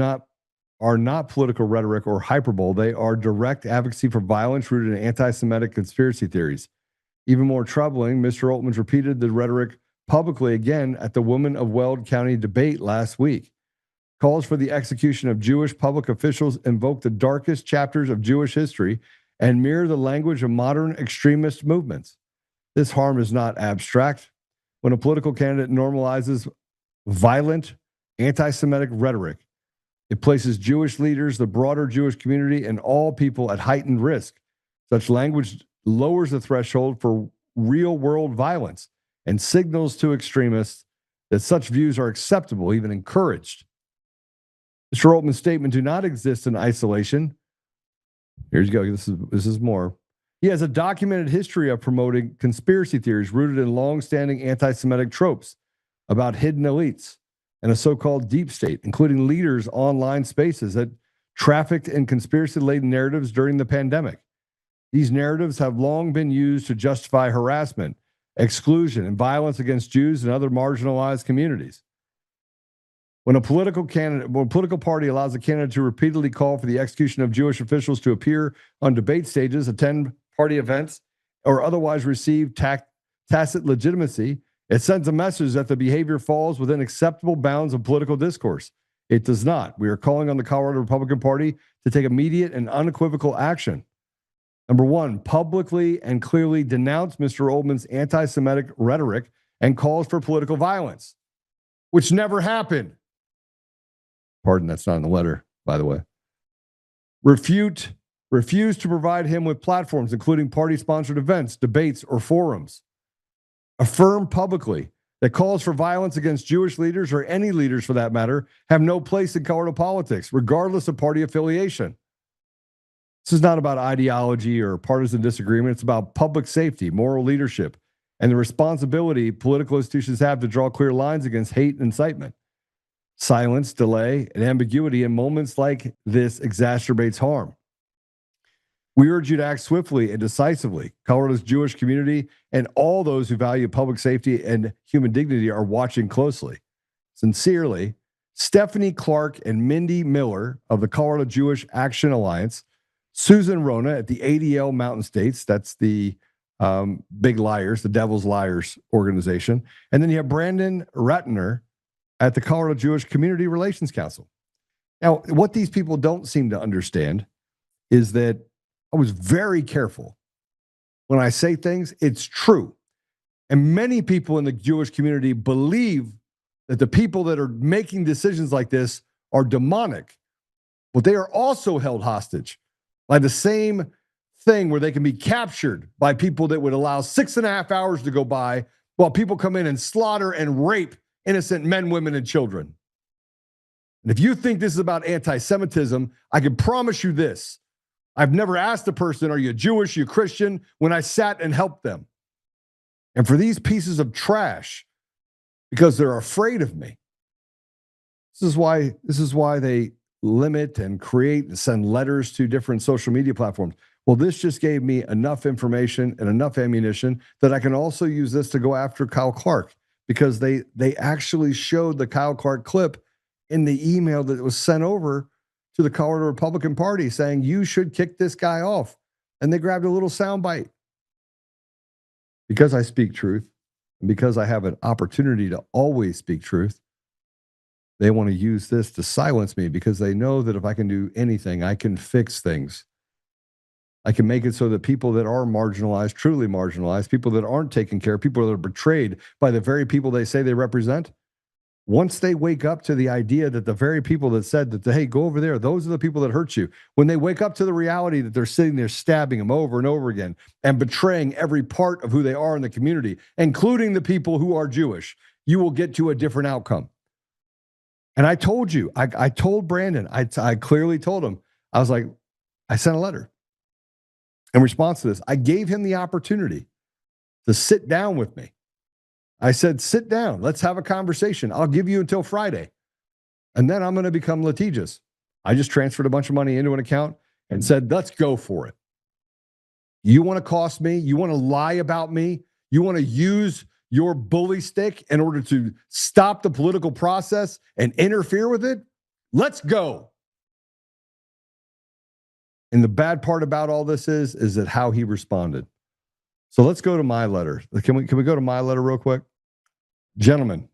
are not political rhetoric or hyperbole. They are direct advocacy for violence rooted in anti-Semitic conspiracy theories. Even more troubling, Mr. Oltmann repeated the rhetoric publicly again at the Women of Weld County debate last week. Calls for the execution of Jewish public officials invoke the darkest chapters of Jewish history and mirror the language of modern extremist movements. This harm is not abstract. When a political candidate normalizes violent anti-Semitic rhetoric, it places Jewish leaders, the broader Jewish community, and all people at heightened risk. Such language lowers the threshold for real-world violence and signals to extremists that such views are acceptable, even encouraged. Mr. Oltmann's statement do not exist in isolation. Here you go. This is more. He has a documented history of promoting conspiracy theories rooted in long-standing anti-Semitic tropes about hidden elites and a so-called deep state, including leaders' online spaces that trafficked in conspiracy-laden narratives during the pandemic. These narratives have long been used to justify harassment, exclusion, and violence against Jews and other marginalized communities. When a political party allows a candidate to repeatedly call for the execution of Jewish officials to appear on debate stages, attend party events, or otherwise receive tacit legitimacy, it sends a message that the behavior falls within acceptable bounds of political discourse. It does not. We are calling on the Colorado Republican Party to take immediate and unequivocal action. Number one, publicly and clearly denounce Mr. Oltmann's anti-Semitic rhetoric and calls for political violence, which never happened. Pardon, that's not in the letter, by the way. Refuse to provide him with platforms, including party-sponsored events, debates, or forums. affirm publicly that calls for violence against Jewish leaders, or any leaders for that matter, have no place in Colorado politics, regardless of party affiliation. This is not about ideology or partisan disagreement. It's about public safety, moral leadership, and the responsibility political institutions have to draw clear lines against hate and incitement. Silence, delay, and ambiguity in moments like this exacerbates harm. We urge you to act swiftly and decisively. Colorado's Jewish community and all those who value public safety and human dignity are watching closely. Sincerely, Stephanie Clark and Mindy Miller of the Colorado Jewish Action Alliance, Susan Rona at the ADL Mountain States, that's the Big Liars, the Devil's Liars organization. And then you have Brandon Ratner at the Colorado Jewish Community Relations Council. Now, what these people don't seem to understand is that I was very careful. When I say things, it's true. And many people in the Jewish community believe that the people that are making decisions like this are demonic, but they are also held hostage by the same thing where they can be captured by people that would allow 6.5 hours to go by while people come in and slaughter and rape innocent men, women, and children. And if you think this is about anti-Semitism, I can promise you this. I've never asked a person, are you Jewish, you Christian, when I sat and helped them. And for these pieces of trash, because they're afraid of me, this is why they limit and create and send letters to different social media platforms. Well, this just gave me enough information and enough ammunition that I can also use this to go after Kyle Clark, because they actually showed the Kyle Clark clip in the email that was sent over to the Colorado Republican Party saying, you should kick this guy off. And they grabbed a little soundbite. Because I speak truth, and because I have an opportunity to always speak truth, they want to use this to silence me, because they know that if I can do anything, I can fix things. I can make it so that people that are marginalized, truly marginalized, people that aren't taken care of, people that are betrayed by the very people they say they represent, once they wake up to the idea that the very people that said that, hey, go over there, those are the people that hurt you, when they wake up to the reality that they're sitting there stabbing them over and over again and betraying every part of who they are in the community, including the people who are Jewish, you will get to a different outcome. And I told you, I told Brandon, I clearly told him, I was like, I sent a letter. In response to this, I gave him the opportunity to sit down with me. I said, sit down. Let's have a conversation. I'll give you until Friday. And then I'm going to become litigious. I just transferred a bunch of money into an account and said, let's go for it. You want to cost me? You want to lie about me? You want to use your bully stick in order to stop the political process and interfere with it? Let's go. And the bad part about all this is that how he responded. So let's go to my letter. Can we go to my letter real quick? Gentlemen,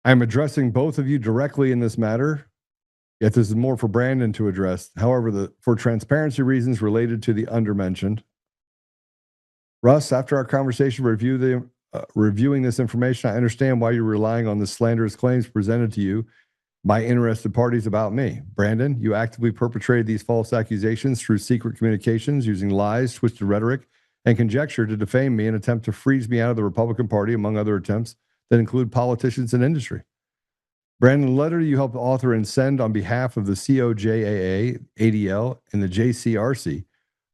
I'm addressing both of you directly in this matter, yet this is more for Brandon to address. However, for transparency reasons related to the undermentioned, Russ, after our conversation reviewing this information, I understand why you're relying on the slanderous claims presented to you by interested parties about me. Brandon, you actively perpetrated these false accusations through secret communications, using lies, twisted rhetoric, and conjecture to defame me and attempt to freeze me out of the Republican Party, among other attempts that include politicians and industry. Brandon, the letter you helped author and send on behalf of the COJAA, ADL, and the JCRC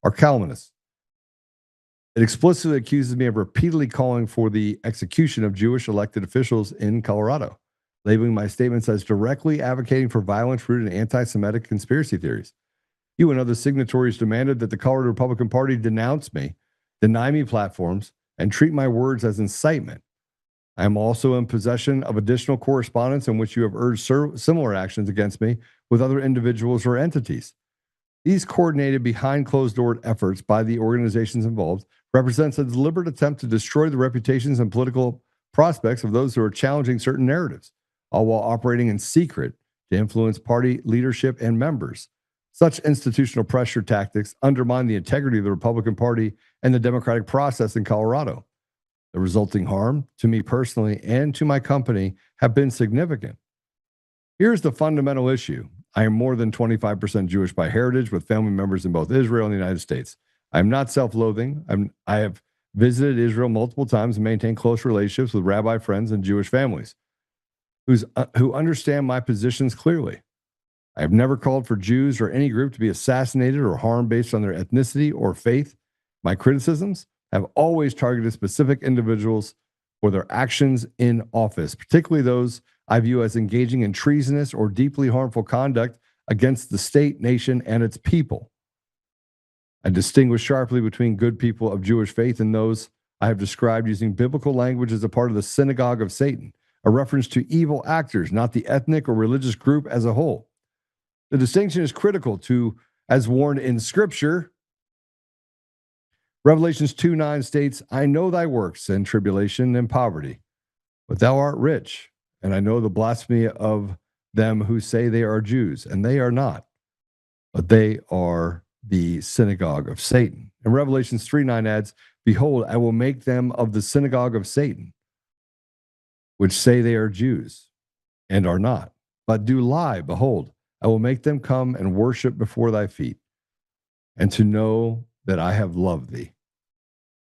are calumnious. It explicitly accuses me of repeatedly calling for the execution of Jewish elected officials in Colorado, labeling my statements as directly advocating for violence rooted in anti-Semitic conspiracy theories. You and other signatories demanded that the Colorado Republican Party denounce me, deny me platforms, and treat my words as incitement. I am also in possession of additional correspondence in which you have urged similar actions against me with other individuals or entities. These coordinated behind closed-door efforts by the organizations involved represents a deliberate attempt to destroy the reputations and political prospects of those who are challenging certain narratives, all while operating in secret to influence party leadership and members. Such institutional pressure tactics undermine the integrity of the Republican Party and the democratic process in Colorado. The resulting harm to me personally and to my company have been significant. Here's the fundamental issue. I am more than 25% Jewish by heritage, with family members in both Israel and the United States. I am not self-loathing. I have visited Israel multiple times and maintained close relationships with rabbi friends and Jewish families who understand my positions clearly. I have never called for Jews or any group to be assassinated or harmed based on their ethnicity or faith. My criticisms have always targeted specific individuals for their actions in office, particularly those I view as engaging in treasonous or deeply harmful conduct against the state, nation, and its people. I distinguish sharply between good people of Jewish faith and those I have described using biblical language as a part of the synagogue of Satan, a reference to evil actors, not the ethnic or religious group as a whole. The distinction is critical to, as warned in Scripture, Revelations 2:9 states, I know thy works and tribulation and poverty, but thou art rich, and I know the blasphemy of them who say they are Jews, and they are not, but they are the synagogue of Satan. And Revelations 3:9 adds, behold, I will make them of the synagogue of Satan, which say they are Jews, and are not, but do lie. Behold, I will make them come and worship before thy feet, and to know that I have loved thee.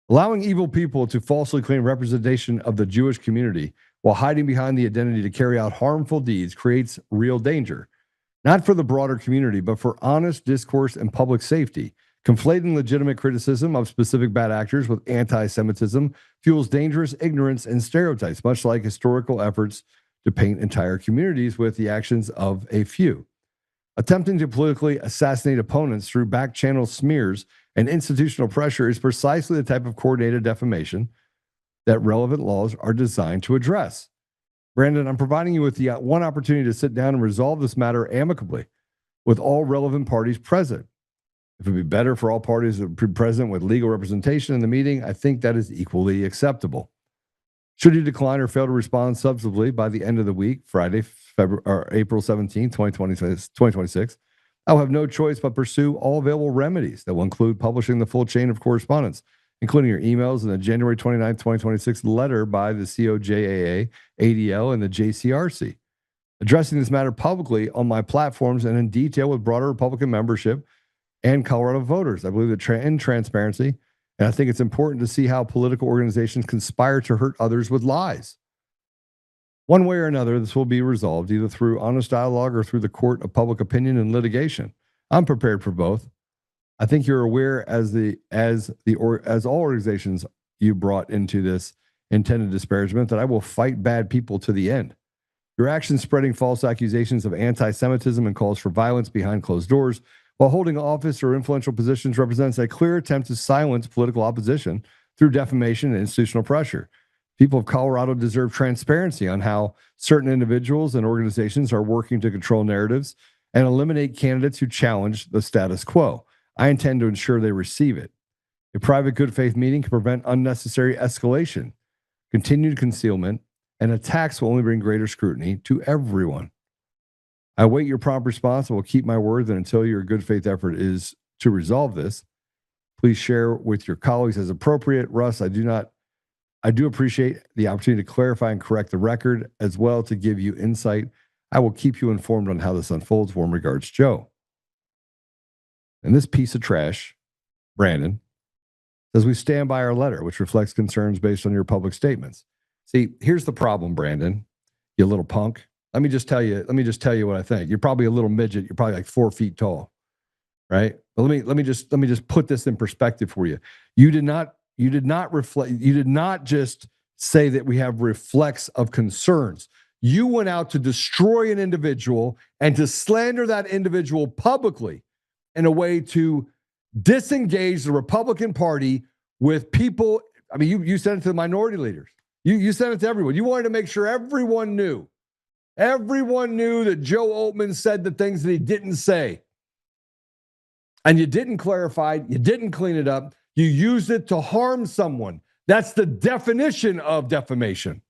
Allowing evil people to falsely claim representation of the Jewish community while hiding behind the identity to carry out harmful deeds creates real danger, not for the broader community, but for honest discourse and public safety. Conflating legitimate criticism of specific bad actors with anti-Semitism fuels dangerous ignorance and stereotypes, much like historical efforts to paint entire communities with the actions of a few. Attempting to politically assassinate opponents through back-channel smears and institutional pressure is precisely the type of coordinated defamation that relevant laws are designed to address. Brandon, I'm providing you with the one opportunity to sit down and resolve this matter amicably with all relevant parties present. If it would be better for all parties to be present with legal representation in the meeting, I think that is equally acceptable. Should you decline or fail to respond substantively by the end of the week, Friday, April 17, 2026, I will have no choice but pursue all available remedies that will include publishing the full chain of correspondence, including your emails and the January 29, 2026 letter by the COJAA, ADL, and the JCRC, addressing this matter publicly on my platforms and in detail with broader Republican membership and Colorado voters. I believe that in transparency, and I think it's important to see how political organizations conspire to hurt others with lies. One way or another, this will be resolved either through honest dialogue or through the court of public opinion and litigation. I'm prepared for both. I think you're aware, as all organizations you brought into this intended disparagement, that I will fight bad people to the end. Your actions spreading false accusations of anti-Semitism and calls for violence behind closed doors while holding office or influential positions represents a clear attempt to silence political opposition through defamation and institutional pressure. People of Colorado deserve transparency on how certain individuals and organizations are working to control narratives and eliminate candidates who challenge the status quo. I intend to ensure they receive it. A private good faith meeting can prevent unnecessary escalation, continued concealment, and attacks will only bring greater scrutiny to everyone. I await your prompt response and will keep my word that until your good faith effort is to resolve this, please share with your colleagues as appropriate. Russ, I do appreciate the opportunity to clarify and correct the record, as well to give you insight. I will keep you informed on how this unfolds. Warm regards, Joe. And this piece of trash, Brandon, says we stand by our letter, which reflects concerns based on your public statements. See, here's the problem, Brandon, you little punk. Let me just tell you what I think. You're probably a little midget. You're probably like 4 feet tall, right? But let me just put this in perspective for you. You did not just say that we have reflex of concerns. You went out to destroy an individual and to slander that individual publicly in a way to disengage the Republican Party with people. I mean, you sent it to the minority leaders. You sent it to everyone. You wanted to make sure everyone knew that Joe Oltmann said the things that he didn't say. And you didn't clarify, you didn't clean it up. You used it to harm someone. That's the definition of defamation.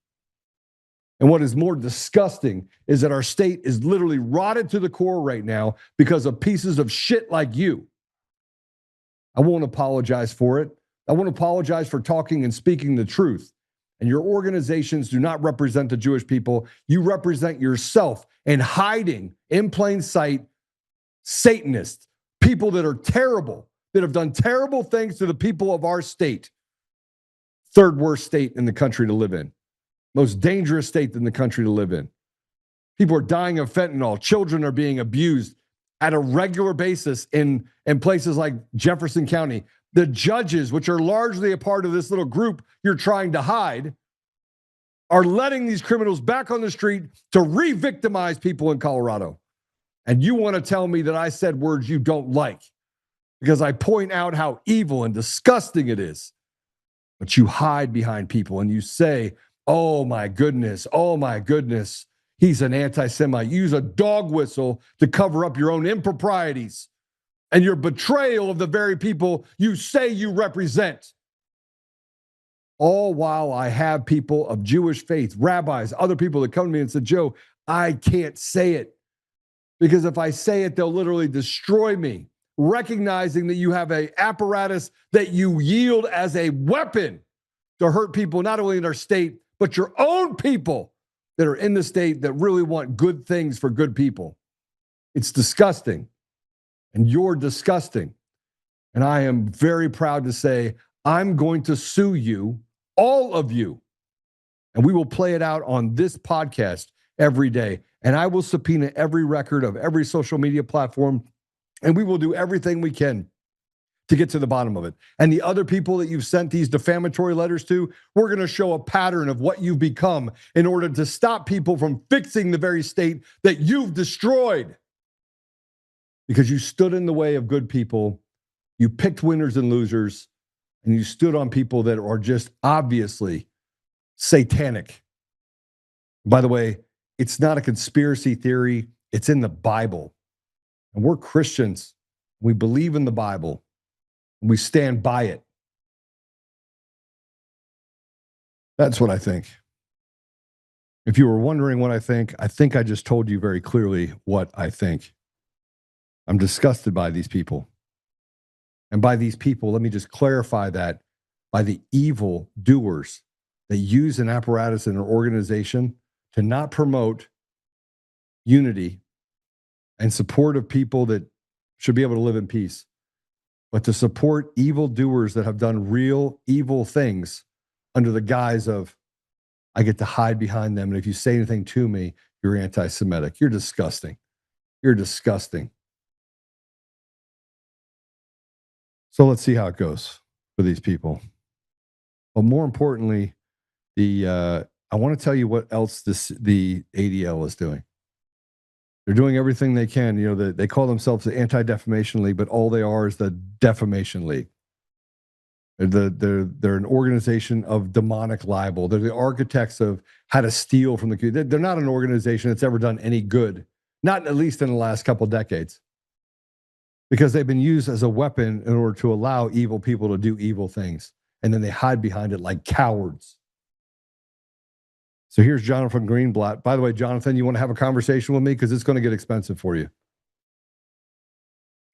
And what is more disgusting is that our state is literally rotted to the core right now because of pieces of shit like you. I won't apologize for it. I won't apologize for talking and speaking the truth. And your organizations do not represent the Jewish people. You represent yourself and hiding in plain sight Satanists, people that are terrible, that have done terrible things to the people of our state. third worst state in the country to live in, most dangerous state in the country to live in. People are dying of fentanyl. Children are being abused at a regular basis in places like Jefferson County. The judges, which are largely a part of this little group you're trying to hide, are letting these criminals back on the street to re-victimize people in Colorado. And you want to tell me that I said words you don't like because I point out how evil and disgusting it is. But you hide behind people and you say, oh my goodness, he's an anti-Semite. You use a dog whistle to cover up your own improprieties and your betrayal of the very people you say you represent. All while I have people of Jewish faith, rabbis, other people that come to me and said, Joe, I can't say it because if I say it, they'll literally destroy me. Recognizing that you have an apparatus that you yield as a weapon to hurt people, not only in our state, but your own people that are in the state that really want good things for good people. It's disgusting. And you're disgusting. And I am very proud to say, I'm going to sue you, all of you. And we will play it out on this podcast every day. And I will subpoena every record of every social media platform. And we will do everything we can to get to the bottom of it. And the other people that you've sent these defamatory letters to, we're going to show a pattern of what you've become in order to stop people from fixing the very state that you've destroyed. Because you stood in the way of good people, you picked winners and losers, and you stood on people that are just obviously satanic. By the way, it's not a conspiracy theory. It's in the Bible. And we're Christians. We believe in the Bible. And we stand by it. That's what I think. If you were wondering what I think I just told you very clearly what I think. I'm disgusted by these people. And by these people, let me just clarify that, by the evil doers that use an apparatus in an organization to not promote unity and support of people that should be able to live in peace, but to support evil doers that have done real evil things under the guise of, I get to hide behind them. And if you say anything to me, you're anti-Semitic. You're disgusting. You're disgusting. So let's see how it goes for these people. But more importantly, I want to tell you what else the ADL is doing. They're doing everything they can. You know, they call themselves the Anti-Defamation League, but all they are is the Defamation League. They're an organization of demonic libel. They're the architects of how to steal from the community. They're not an organization that's ever done any good, not at least in the last couple decades, because they've been used as a weapon in order to allow evil people to do evil things. And then they hide behind it like cowards. So here's Jonathan Greenblatt. By the way, Jonathan, you want to have a conversation with me? Because it's going to get expensive for you.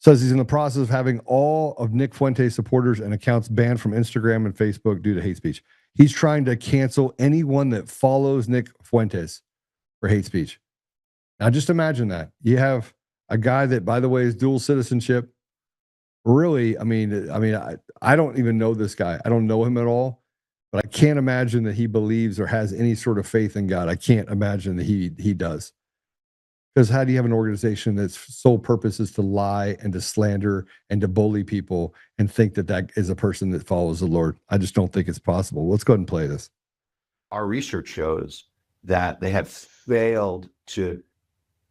Says he's in the process of having all of Nick Fuentes supporters and accounts banned from Instagram and Facebook due to hate speech. He's trying to cancel anyone that follows Nick Fuentes for hate speech. Now just imagine that. You have a guy that, by the way, is dual citizenship. Really, I mean, I don't even know this guy. I don't know him at all. But I can't imagine that he believes or has any sort of faith in God. I can't imagine that he does. Because how do you have an organization that's sole purpose is to lie and to slander and to bully people and think that that is a person that follows the Lord? I just don't think it's possible. Let's go ahead and play this. Our research shows that they have failed to,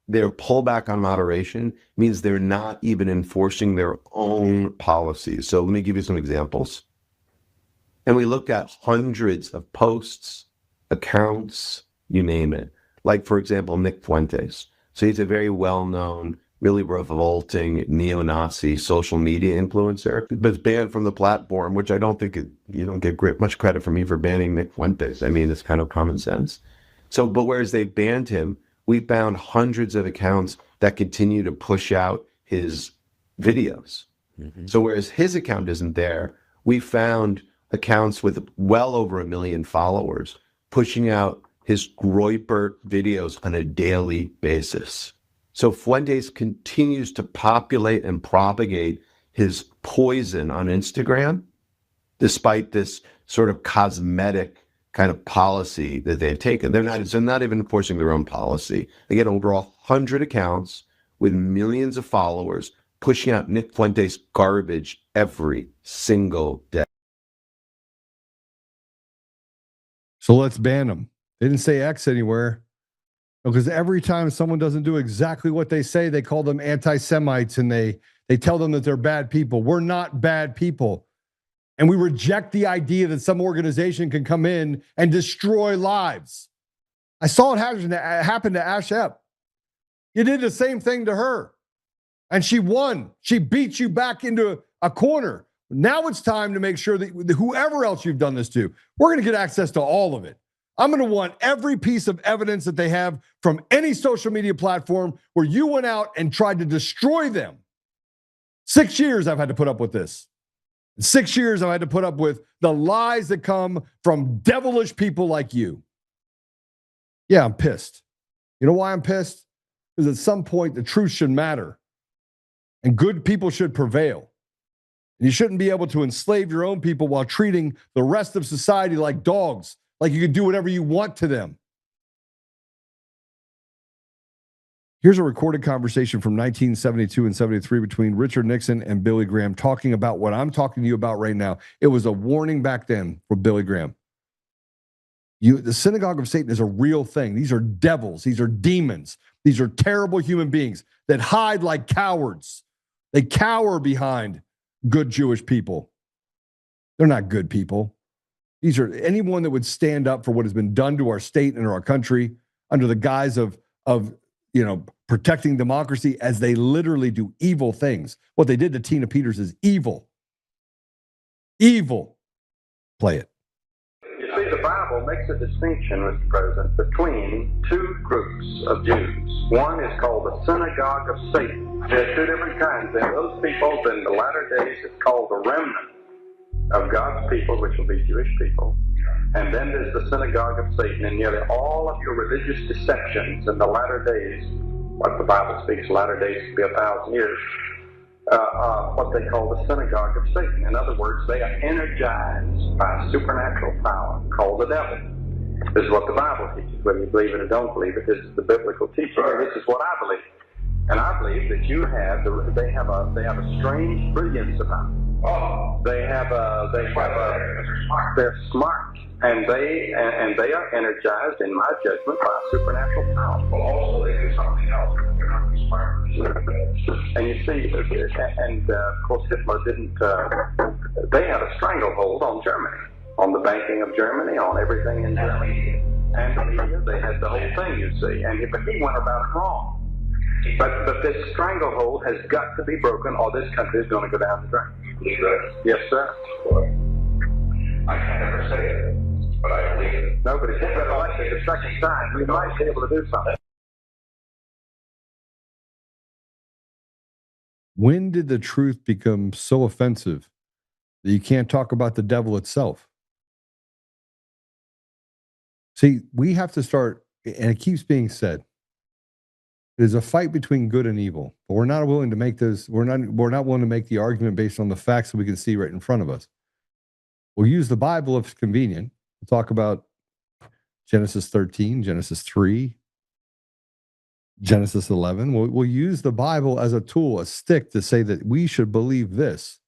their pullback on moderation means they're not even enforcing their own policies. So let me give you some examples. And we looked at hundreds of posts, accounts, you name it. Like, for example, Nick Fuentes. So he's a very well-known, really revolting neo-Nazi social media influencer, but is banned from the platform, which I don't think you don't get much credit from me for banning Nick Fuentes. I mean, it's kind of common sense. So, but whereas they banned him, we found hundreds of accounts that continue to push out his videos. Mm-hmm. So whereas his account isn't there, we found accounts with well over 1 million followers pushing out his Groyper videos on a daily basis. So Fuentes continues to populate and propagate his poison on Instagram despite this sort of cosmetic kind of policy that they've taken. They're not even enforcing their own policy. They get over 100 accounts with millions of followers pushing out Nick Fuentes garbage every single day. So let's ban them. They didn't say X anywhere. Because every time someone doesn't do exactly what they say, they call them anti-Semites and they tell them that they're bad people. We're not bad people. And we reject the idea that some organization can come in and destroy lives. I saw it happen to Ash Ep. You did the same thing to her. And she won. She beat you back into a corner. Now it's time to make sure that whoever else you've done this to, we're going to get access to all of it. I'm going to want every piece of evidence that they have from any social media platform where you went out and tried to destroy them. 6 years I've had to put up with this. 6 years I've had to put up with the lies that come from devilish people like you. Yeah, I'm pissed. You know why I'm pissed? Because at some point the truth should matter and good people should prevail. And you shouldn't be able to enslave your own people while treating the rest of society like dogs. Like you can do whatever you want to them. Here's a recorded conversation from 1972 and 73 between Richard Nixon and Billy Graham talking about what I'm talking to you about right now. It was a warning back then for Billy Graham. The synagogue of Satan is a real thing. These are devils. These are demons. These are terrible human beings that hide like cowards. They cower behind good Jewish people. They're not good people. These are anyone that would stand up for what has been done to our state and our country under the guise of protecting democracy, as they literally do evil things. What they did to Tina Peters is evil. Evil. Play it. You see, the Bible makes a distinction, Mr. President, between two groups of Jews. One is called the synagogue of Satan. There are two different kinds. And those people in the latter days is called the remnant of God's people, which will be Jewish people. And then there's the synagogue of Satan. And nearly all of your religious deceptions in the latter days, what the Bible speaks, latter days could be 1,000 years, what they call the synagogue of Satan. In other words, they are energized by a supernatural power called the devil. This is what the Bible teaches, whether you believe it or don't believe it. This is the biblical teaching, and this is what I believe. And I believe that they have a strange brilliance about them. They're smart, and they are energized, in my judgment, by a supernatural power. Well, also they do something else. They're not smart. And you see, of course Hitler didn't. They had a stranglehold on Germany, on the banking of Germany, on everything in Germany, and the media. They had the whole thing, you see. But he went about it wrong. But this stranglehold has got to be broken, or this country is going to go down the drain. Believe that? Yes, sir. I can't ever say it, but I believe it. No, but if you get elected the second time, we might be able to do something. When did the truth become so offensive that you can't talk about the devil itself? See, we have to start, and it keeps being said, there's a fight between good and evil, but we're not willing to make those. We're not willing to make the argument based on the facts that we can see right in front of us. We'll use the Bible if it's convenient. We'll talk about Genesis 13, Genesis 3, Genesis 11. We'll use the Bible as a tool, a stick to say that we should believe this.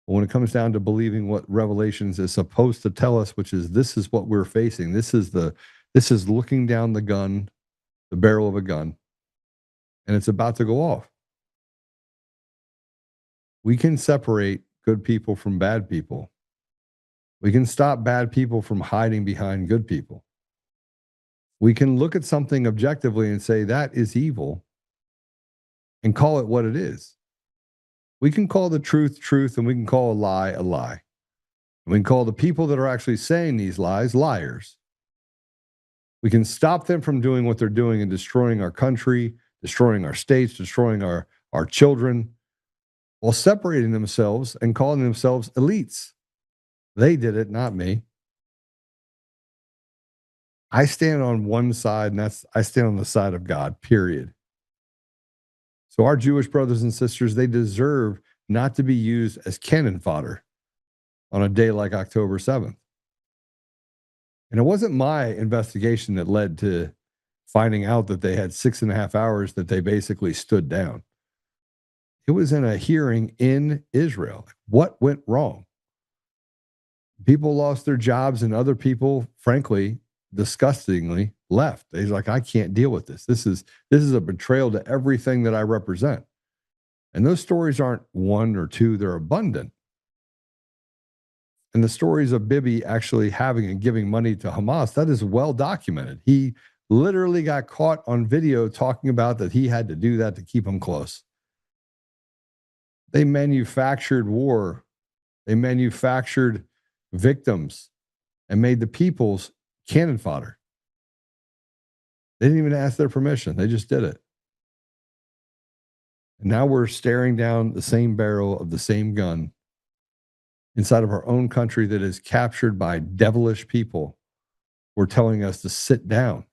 But when it comes down to believing what Revelations is supposed to tell us, which is this is what we're facing. This is looking down the barrel of a gun, and it's about to go off. We can separate good people from bad people. We can stop bad people from hiding behind good people. We can look at something objectively and say that is evil and call it what it is. We can call the truth, truth, and we can call a lie, a lie. And we can call the people that are actually saying these lies, liars. We can stop them from doing what they're doing and destroying our country, destroying our states, destroying our children, while separating themselves and calling themselves elites. They did it, not me. I stand on one side, and I stand on the side of God, period. So our Jewish brothers and sisters, they deserve not to be used as cannon fodder. on a day like October 7th. And it wasn't my investigation that led to finding out that they had 6.5 hours that they basically stood down. It was in a hearing in Israel. What went wrong? People lost their jobs and other people, frankly, disgustingly left. They're like, I can't deal with this. This is a betrayal to everything that I represent. And those stories aren't one or two, they're abundant. And the stories of Bibi actually having and giving money to Hamas, that is well documented. He literally got caught on video talking about that he had to do that to keep them close. They manufactured war. They manufactured victims and made the people's cannon fodder. They didn't even ask their permission. They just did it. And now we're staring down the same barrel of the same gun inside of our own country that is captured by devilish people who are telling us to sit down.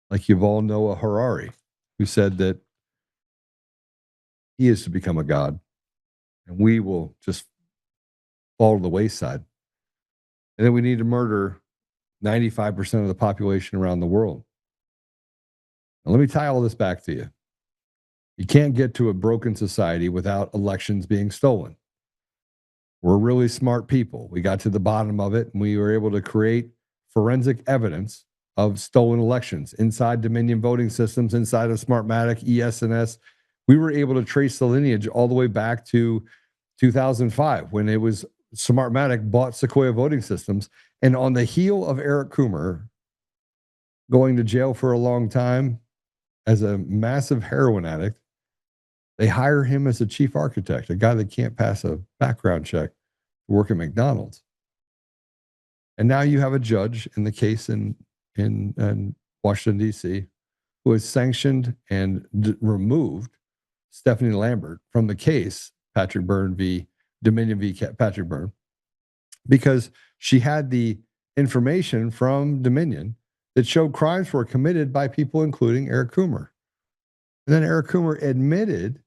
Like Yuval Noah Harari, who said that he is to become a god and we will just fall to the wayside. And then we need to murder 95% of the population around the world. Now, let me tie all this back to you. You can't get to a broken society without elections being stolen. We're really smart people. We got to the bottom of it, and we were able to create forensic evidence of stolen elections inside Dominion voting systems, inside of Smartmatic, ES&S. We were able to trace the lineage all the way back to 2005 when it was Smartmatic bought Sequoia voting systems. And on the heel of Eric Coomer going to jail for a long time as a massive heroin addict, they hire him as a chief architect, a guy that can't pass a background check to work at McDonald's. And now you have a judge in the case in Washington, D.C., who has sanctioned and removed Stephanie Lambert from the case, Patrick Byrne v. Dominion v. Patrick Byrne, because she had the information from Dominion that showed crimes were committed by people including Eric Coomer. And then Eric Coomer admitted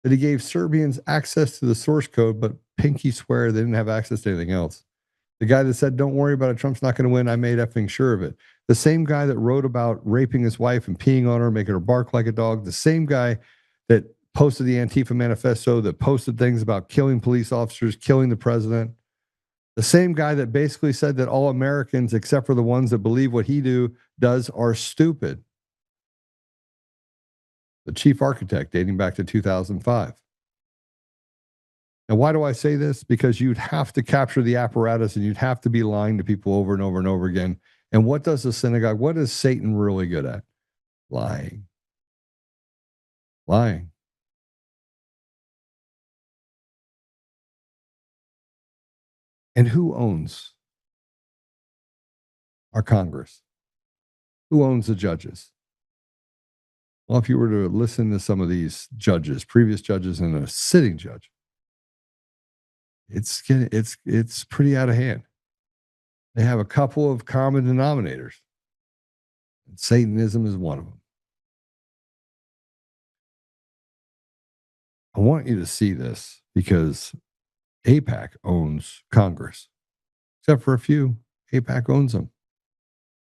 that he gave Serbians access to the source code, but pinky swear they didn't have access to anything else. The guy that said, don't worry about it, Trump's not going to win, I made effing sure of it. The same guy that wrote about raping his wife and peeing on her, making her bark like a dog. The same guy that posted the Antifa manifesto, that posted things about killing police officers, killing the president. The same guy that basically said that all Americans, except for the ones that believe what he does, are stupid. The chief architect dating back to 2005. Now, why do I say this? Because you'd have to capture the apparatus and you'd have to be lying to people over and over and over again. And what does the synagogue, what is Satan really good at? Lying. Lying. And who owns our Congress? Who owns the judges? Well, if you were to listen to some of these judges, previous judges and a sitting judge, it's pretty out of hand. They have a couple of common denominators. And Satanism is one of them. I want you to see this because AIPAC owns Congress. Except for a few, AIPAC owns them.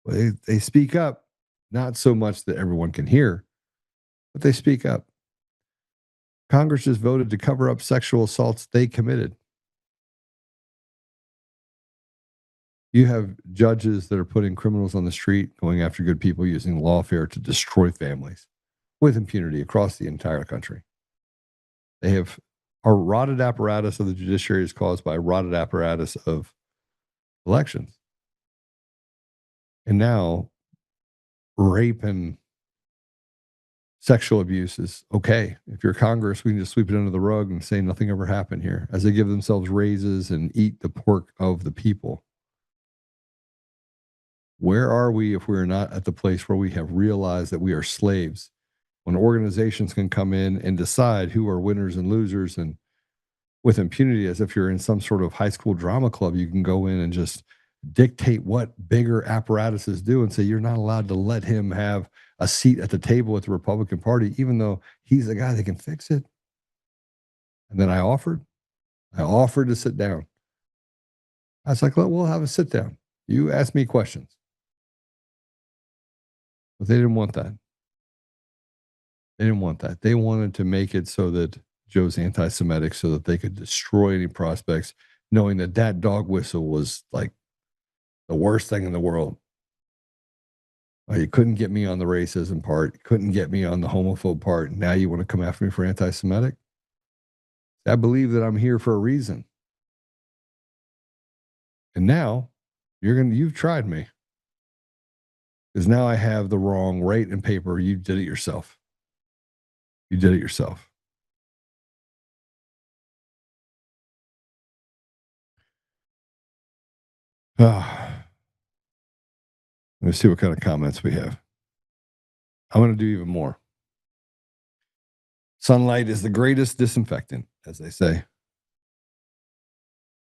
They speak up, not so much that everyone can hear, but they speak up. Congress just voted to cover up sexual assaults they committed. You have judges that are putting criminals on the street, going after good people, using lawfare to destroy families with impunity across the entire country. They have a rotted apparatus of the judiciary is caused by a rotted apparatus of elections. And now rape and sexual abuse is okay. If you're Congress, we can just sweep it under the rug and say nothing ever happened here as they give themselves raises and eat the pork of the people. Where are we if we're not at the place where we have realized that we are slaves? When organizations can come in and decide who are winners and losers, and with impunity, as if you're in some sort of high school drama club, you can go in and just dictate what bigger apparatuses do and say you're not allowed to let him have a seat at the table at the Republican Party, even though he's the guy that can fix it. And then I offered to sit down. I was like, we'll have a sit down. You ask me questions. But they didn't want that. They didn't want that. They wanted to make it so that Joe's anti-Semitic so that they could destroy any prospects, knowing that that dog whistle was like the worst thing in the world. You couldn't get me on the racism part. You couldn't get me on the homophobe part. Now you want to come after me for anti-Semitic? I believe that I'm here for a reason. And now you've tried me. Because now I have the wrong rate and paper. You did it yourself. You did it yourself. Let's see what kind of comments we have. I'm going to do even more. Sunlight is the greatest disinfectant, as they say.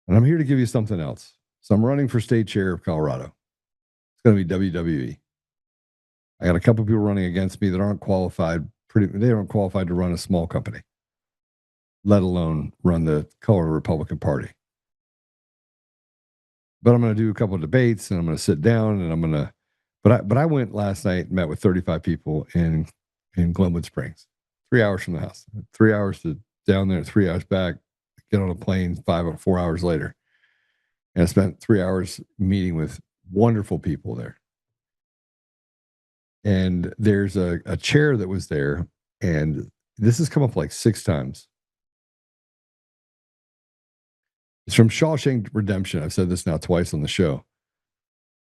And I'm here to give you something else. So I'm running for state chair of Colorado. It's going to be WWE. I got a couple people running against me that aren't qualified. They aren't qualified to run a small company, let alone run the Colorado Republican Party. But I'm going to do a couple of debates, and I'm going to sit down, and I'm going to. But I went last night and met with 35 people in Glenwood Springs, 3 hours from the house, 3 hours to down there, 3 hours back, get on a plane 4 hours later. And I spent 3 hours meeting with wonderful people there. And there's a chair that was there, and this has come up like 6 times. It's from Shawshank Redemption. I've said this now twice on the show.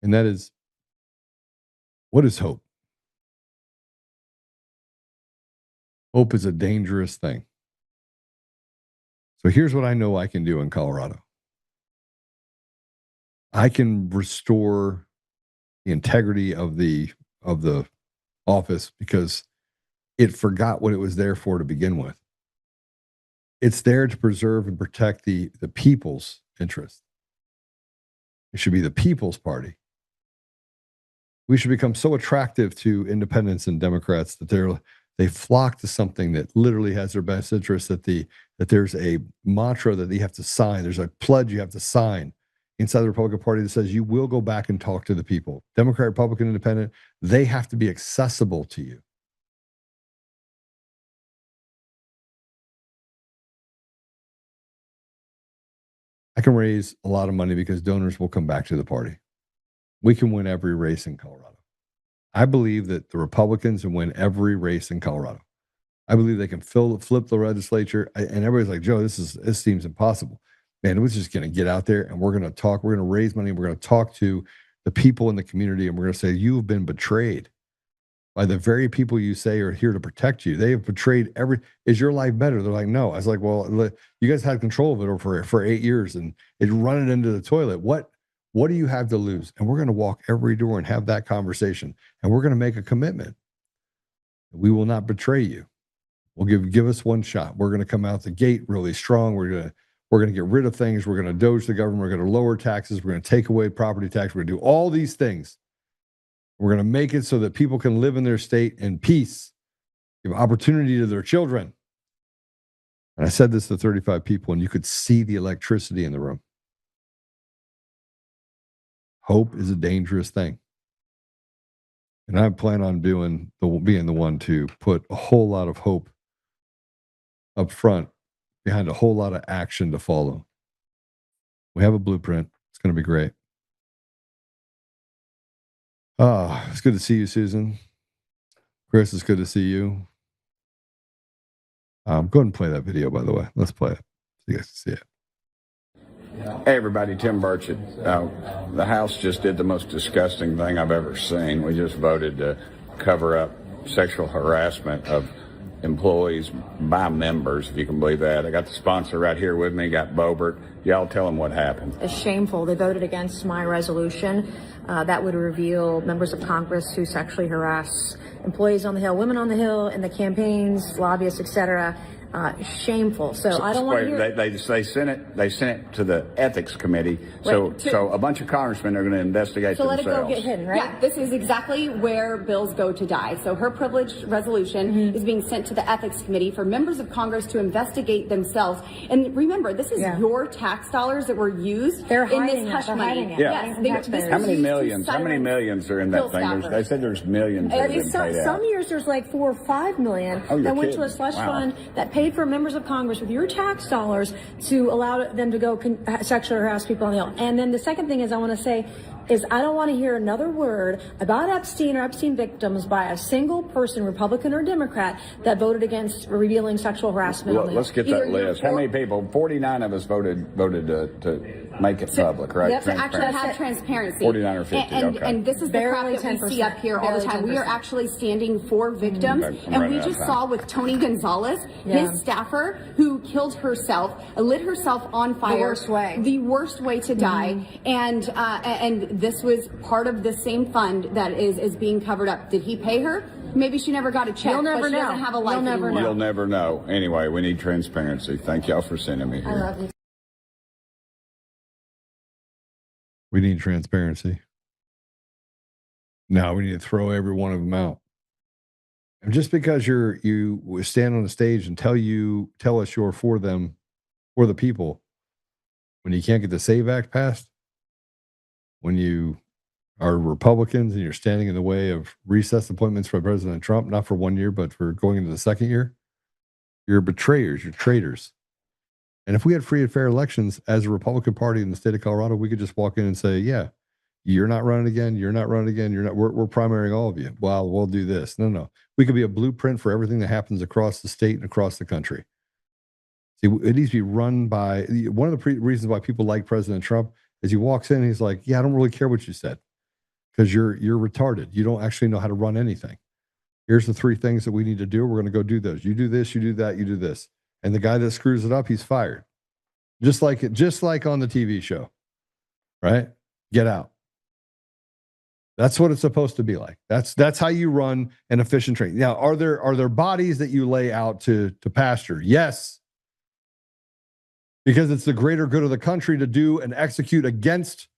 And that is, what is hope? Hope is a dangerous thing. So here's what I know I can do in Colorado. I can restore the integrity of the office because it forgot what it was there for to begin with. It's there to preserve and protect the people's interest. It should be the people's party. We should become so attractive to independents and Democrats that they flock to something that literally has their best interest, that there's a mantra that you have to sign. There's a pledge you have to sign inside the Republican Party that says you will go back and talk to the people. Democrat, Republican, Independent, they have to be accessible to you. I can raise a lot of money because donors will come back to the party. We can win every race in Colorado. I believe that the Republicans can win every race in Colorado. I believe they can flip the legislature. And everybody's like, Joe, this seems impossible. Man, we're just going to get out there and we're going to talk. We're going to raise money. We're going to talk to the people in the community. And we're going to say, you've been betrayed by the very people you say are here to protect you. They have betrayed is your life better? They're like, no. I was like, well, you guys had control of it for 8 years and it run it into the toilet. What do you have to lose? And we're going to walk every door and have that conversation. And we're going to make a commitment. We will not betray you. We'll give us one shot. We're going to come out the gate really strong. We're going to get rid of things. We're going to doge the government. We're going to lower taxes. We're going to take away property tax. We're going to do all these things. We're going to make it so that people can live in their state in peace, give opportunity to their children. And I said this to 35 people, and you could see the electricity in the room. Hope is a dangerous thing. And I plan on being the one to put a whole lot of hope up front behind a whole lot of action to follow. We have a blueprint. It's going to be great. It's good to see you, Susan. Chris, it's good to see you. Go ahead and play that video, by the way. Let's play it so you guys can see it. Hey everybody, Tim Burchett. The House just did the most disgusting thing I've ever seen. We just voted to cover up sexual harassment of employees by members, if you can believe that. I got the sponsor right here with me, got Bobert. Y'all tell them what happened. It's shameful. They voted against my resolution that would reveal members of Congress who sexually harass employees on the Hill, women on the Hill, in the campaigns, lobbyists, etc. Shameful. So I don't want to hear. They sent it to the ethics committee. So a bunch of congressmen are going to investigate So let themselves. it go get hidden, right? Yeah, this is exactly where bills go to die. So her privileged resolution is being sent to the ethics committee for members of Congress to investigate themselves. And remember, this is your tax dollars that were used in this hush money. Yeah. Yes, How many millions are in that thing? They said there's millions that have been paid out. Some years there's like 4 or 5 million that went to a slush fund that paid for members of Congress with your tax dollars to allow them to go sexually harass people on the Hill. And then the second thing is I want to say is I don't want to hear another word about Epstein or Epstein victims by a single person, Republican or Democrat, that voted against revealing sexual harassment. Well, let's get that list. How many people? 49 of us voted to make it public, right? To actually have transparency. 49 or 50, and this is the crap that we see up here all the time. We are actually standing for victims. And we just saw with Tony Gonzalez, his staffer, who killed herself, lit herself on fire. The worst way to die. And this was part of the same fund that is being covered up. Did he pay her? Maybe she never got a check. You'll never know. She doesn't have a life anymore. You'll never know. Anyway, we need transparency. Thank y'all for sending me here. I love you. We need transparency. Now we need to throw every one of them out. And just because you stand on the stage and tell us you're for them, for the people, when you can't get the SAVE Act passed, when you are Republicans and you're standing in the way of recess appointments for President Trump, not for 1 year, but for going into the second year, you're betrayers, you're traitors. And if we had free and fair elections as a Republican Party in the state of Colorado, we could just walk in and say, yeah, you're not running again, you're not running again, we're primarying all of you. Well, we'll do this. No. We could be a blueprint for everything that happens across the state and across the country. See, it needs to be run by, one of the reasons why people like President Trump is he walks in and he's like, yeah, I don't really care what you said because you're retarded. You don't actually know how to run anything. Here's the 3 things that we need to do. We're going to go do those. You do this, you do that, you do this. And the guy that screws it up, he's fired. Just like on the TV show, right? Get out. That's what it's supposed to be like. That's how you run an efficient train. Now, are there bodies that you lay out to pasture? Yes. Because it's the greater good of the country to do and execute against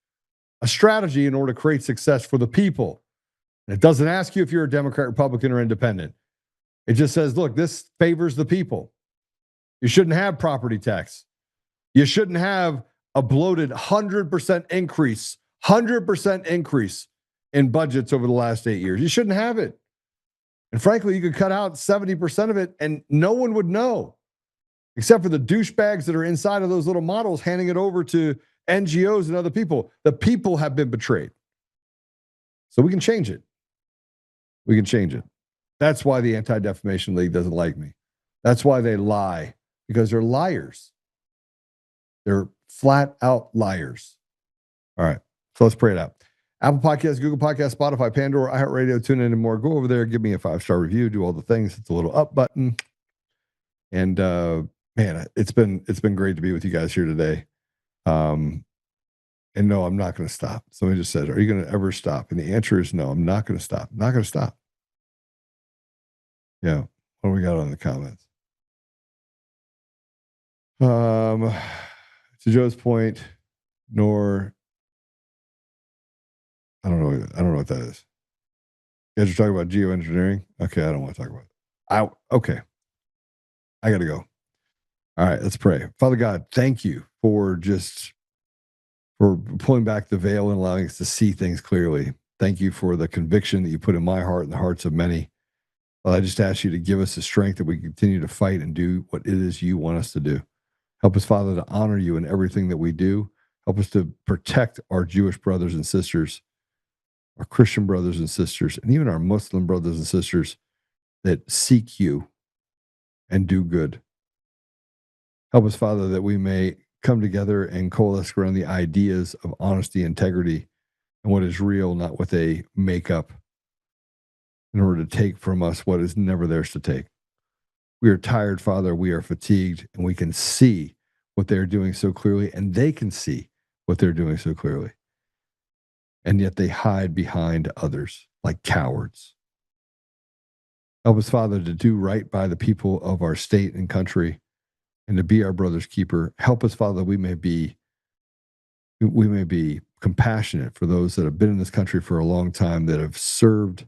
a strategy in order to create success for the people. And it doesn't ask you if you're a Democrat, Republican, or independent. It just says, look, this favors the people. You shouldn't have property tax. You shouldn't have a bloated 100% increase in budgets over the last 8 years. You shouldn't have it. And frankly, you could cut out 70% of it and no one would know, except for the douchebags that are inside of those little models handing it over to NGOs and other people. The people have been betrayed. So we can change it. We can change it. That's why the Anti-Defamation League doesn't like me. That's why they lie, because they're liars. They're flat out liars. All right, so let's pray it out. Apple Podcasts, Google Podcasts, Spotify, Pandora, iHeartRadio, TuneIn, and more. Go over there, give me a 5-star review, do all the things. Hit the little up button. And man, it's been great to be with you guys here today. And no, I'm not going to stop. Somebody just said, are you going to ever stop? And the answer is no, I'm not going to stop. I'm not going to stop. Yeah. What do we got on the comments? To Joe's point, I don't know what that is. You guys are talking about geoengineering? Okay, I don't want to talk about it. Okay. I got to go. All right, let's pray. Father God, thank you for pulling back the veil and allowing us to see things clearly. Thank you for the conviction that you put in my heart and the hearts of many. Well, I just ask you to give us the strength that we continue to fight and do what it is you want us to do. Help us, Father, to honor you in everything that we do. Help us to protect our Jewish brothers and sisters, our Christian brothers and sisters, and even our Muslim brothers and sisters that seek you and do good. Help us, Father, that we may come together and coalesce around the ideas of honesty, integrity, and what is real, not with a makeup, in order to take from us what is never theirs to take. We are tired, Father. We are fatigued, and we can see what they're doing so clearly, and they can see what they're doing so clearly. And yet they hide behind others like cowards. Help us, Father, to do right by the people of our state and country and to be our brother's keeper. Help us, Father, we may be compassionate for those that have been in this country for a long time, that have served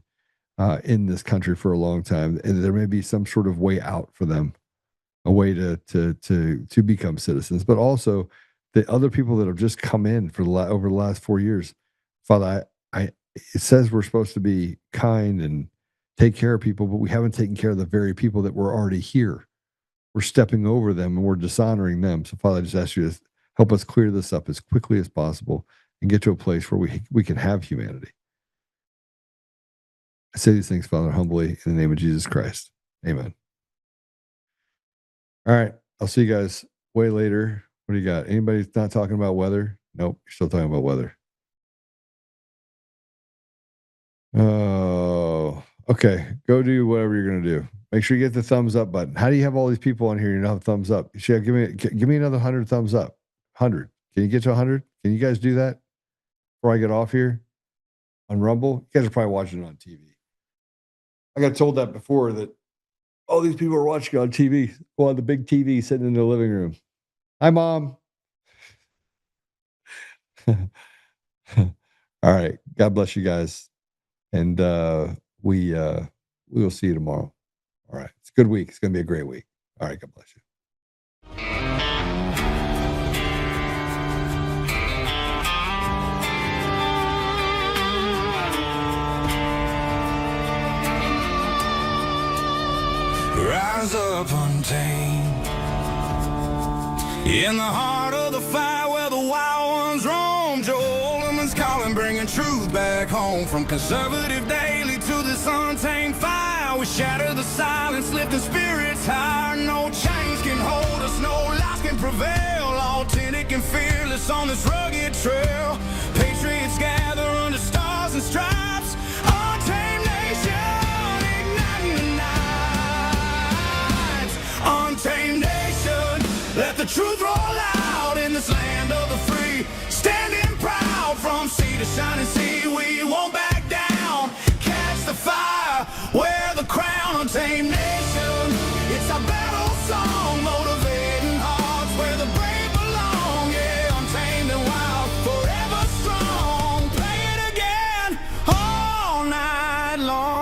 in this country for a long time, and there may be some sort of way out for them, a way to become citizens, but also the other people that have just come in for over the last 4 years. Father, it says we're supposed to be kind and take care of people, but we haven't taken care of the very people that were already here. We're stepping over them and we're dishonoring them. So, Father, I just ask you to help us clear this up as quickly as possible and get to a place where we can have humanity. I say these things, Father, humbly in the name of Jesus Christ. Amen. All right. I'll see you guys way later. What do you got? Anybody not talking about weather? Nope. You're still talking about weather. Oh, okay. Go do whatever you're going to do. Make sure you get the thumbs up button. How do you have all these people on here? You don't have thumbs up. You should give me another 100 thumbs up. 100. Can you get to 100? Can you guys do that before I get off here on Rumble? You guys are probably watching it on TV. I got told that before, that all these people are watching on TV. Well, on the big TV sitting in the living room. Hi, Mom. All right. God bless you guys. And we will see you tomorrow. All right. It's a good week. It's going to be a great week. All right. God bless you. Rise up, untamed, in the heart of the fight where the wild ones roam. Joe Oltmann's calling, bringing truth back home. From conservative daily to this untamed fire, we shatter the silence, lifting spirits higher. No chains can hold us, no lies can prevail. Authentic and fearless on this rugged trail. Patriots gather under stars and stripes. Untamed nation, igniting the night. Untamed nation, let the truth roll out in this land of the free. Standing proud from sea to shining sea, we won't back down. Catch the fire, wear the crown. Untamed nation, it's our battle song, motivating hearts where the brave belong. Yeah, untamed and wild, forever strong. Play it again all night long.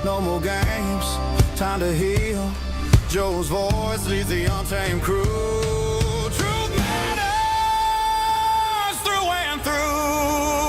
No more games, time to heal. Joe's voice leads the untamed crew. Truth matters through and through.